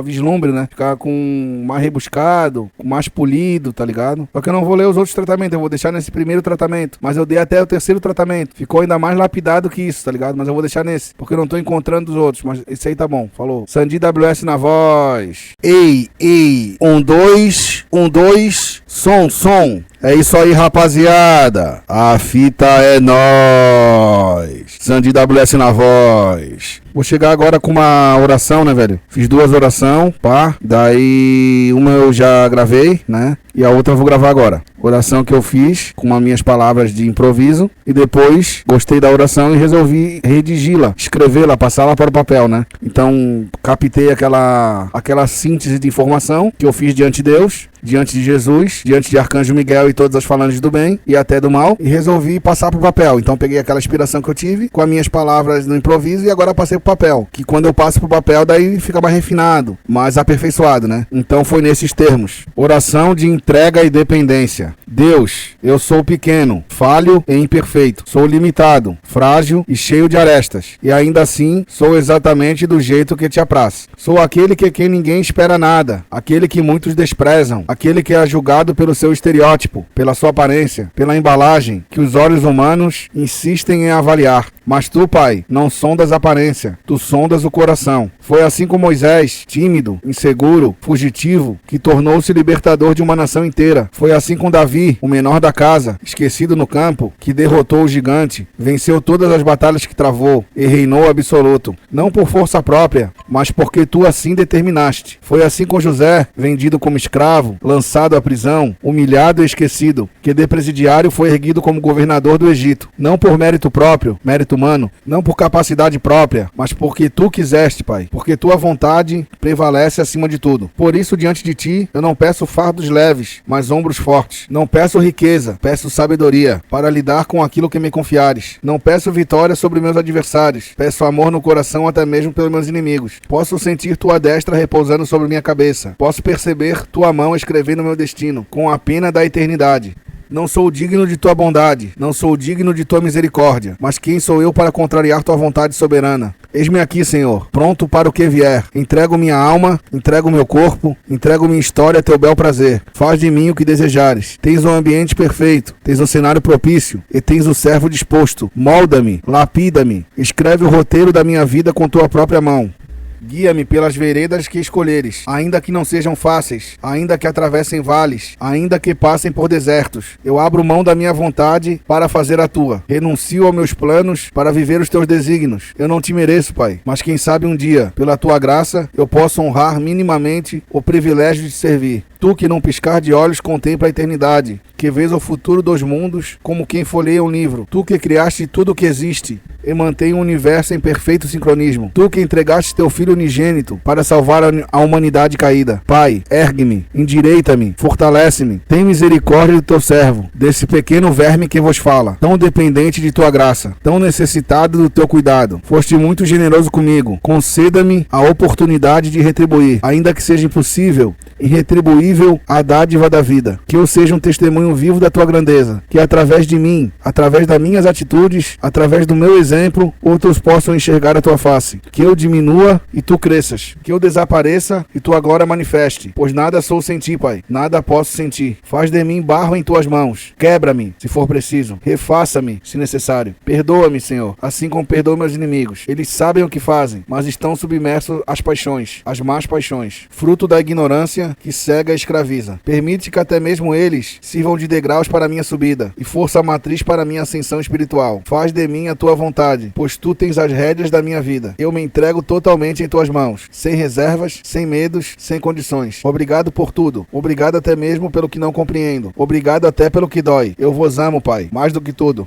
vislumbre, né? Ficar com mais rebuscado, com mais polido, tá ligado? Só que eu não vou ler os outros tratamentos, eu vou deixar nesse primeiro tratamento, mas eu dei até o terceiro tratamento. Ficou ainda mais lapidado que isso, tá ligado? Mas eu vou deixar nesse, porque eu não tô encontrando os outros, mas esse aí tá bom, falou. Sandy WS na voz. Ei, 1, 2, som. É isso aí, rapaziada. A fita é nóis. Sandy WS na voz. Vou chegar agora com uma oração, né, velho? Fiz 2 orações, pá. Daí uma eu já gravei, né? E a outra eu vou gravar agora. Oração que eu fiz com as minhas palavras de improviso. E depois gostei da oração e resolvi redigi-la, escrevê-la, passá-la para o papel, né? Então captei aquela síntese de informação que eu fiz diante de Deus, diante de Jesus, diante de Arcanjo Miguel e todas as falanges do bem e até do mal, e resolvi passar pro papel. Então peguei aquela inspiração que eu tive com as minhas palavras no improviso e agora passei pro papel, que quando eu passo pro papel daí fica mais refinado, mais aperfeiçoado, né? Então foi nesses termos: oração de entrega e dependência. Deus, eu sou pequeno, falho e imperfeito, sou limitado, frágil e cheio de arestas, e ainda assim sou exatamente do jeito que te apraz. Sou aquele que quem ninguém espera nada, aquele que muitos desprezam, aquele que é julgado pelo seu estereótipo, pela sua aparência, pela embalagem que os olhos humanos insistem em avaliar. Mas tu, Pai, não sondas a aparência, tu sondas o coração. Foi assim com Moisés, tímido, inseguro, fugitivo, que tornou-se libertador de uma nação inteira. Foi assim com Davi, o menor da casa, esquecido no campo, que derrotou o gigante, venceu todas as batalhas que travou e reinou absoluto. Não por força própria, mas porque tu assim determinaste. Foi assim com José, vendido como escravo, lançado à prisão, humilhado e esquecido, que de presidiário foi erguido como governador do Egito. Não por mérito próprio, mérito humano, não por capacidade própria, mas porque tu quiseste, Pai, porque tua vontade prevalece acima de tudo. Por isso, diante de ti, eu não peço fardos leves, mas ombros fortes. Não peço riqueza, peço sabedoria, para lidar com aquilo que me confiares. Não peço vitória sobre meus adversários, peço amor no coração até mesmo pelos meus inimigos. Posso sentir tua destra repousando sobre minha cabeça, posso perceber tua mão escrevendo meu destino, com a pena da eternidade. Não sou digno de tua bondade, não sou digno de tua misericórdia, mas quem sou eu para contrariar tua vontade soberana? Eis-me aqui, Senhor, pronto para o que vier. Entrego minha alma, entrego meu corpo, entrego minha história a teu bel prazer. Faz de mim o que desejares. Tens um ambiente perfeito, tens um cenário propício e tens o servo disposto. Molda-me, lapida-me, escreve o roteiro da minha vida com tua própria mão. Guia-me pelas veredas que escolheres, ainda que não sejam fáceis, ainda que atravessem vales, ainda que passem por desertos. Eu abro mão da minha vontade para fazer a tua. Renuncio aos meus planos para viver os teus desígnios. Eu não te mereço, Pai, mas quem sabe um dia, pela tua graça, eu posso honrar minimamente o privilégio de servir. Tu que num piscar de olhos contempla a eternidade, que vês o futuro dos mundos como quem folheia um livro. Tu que criaste tudo o que existe e mantém o universo em perfeito sincronismo. Tu que entregaste teu Filho unigênito para salvar a humanidade caída. Pai, ergue-me, endireita-me, fortalece-me. Tem misericórdia do teu servo, desse pequeno verme que vos fala, tão dependente de tua graça, tão necessitado do teu cuidado. Foste muito generoso comigo. Conceda-me a oportunidade de retribuir, ainda que seja impossível. irretribuível a dádiva da vida. Que eu seja um testemunho vivo da tua grandeza. Que através de mim, através das minhas atitudes, através do meu exemplo, outros possam enxergar a tua face. Que eu diminua e tu cresças. Que eu desapareça e tua glória manifeste. Pois nada sou sem ti, Pai. Nada posso sem ti. Faz de mim barro em tuas mãos. Quebra-me, se for preciso. Refaça-me, se necessário. Perdoa-me, Senhor, assim como perdoa meus inimigos. Eles sabem o que fazem, mas estão submersos às paixões, às más paixões, fruto da ignorância que cega e escraviza. Permite que até mesmo eles sirvam de degraus para a minha subida e força matriz para a minha ascensão espiritual. Faz de mim a tua vontade, pois tu tens as rédeas da minha vida. Eu me entrego totalmente em tuas mãos, sem reservas, sem medos, sem condições. Obrigado por tudo. Obrigado até mesmo pelo que não compreendo. Obrigado até pelo que dói. Eu vos amo, Pai, mais do que tudo.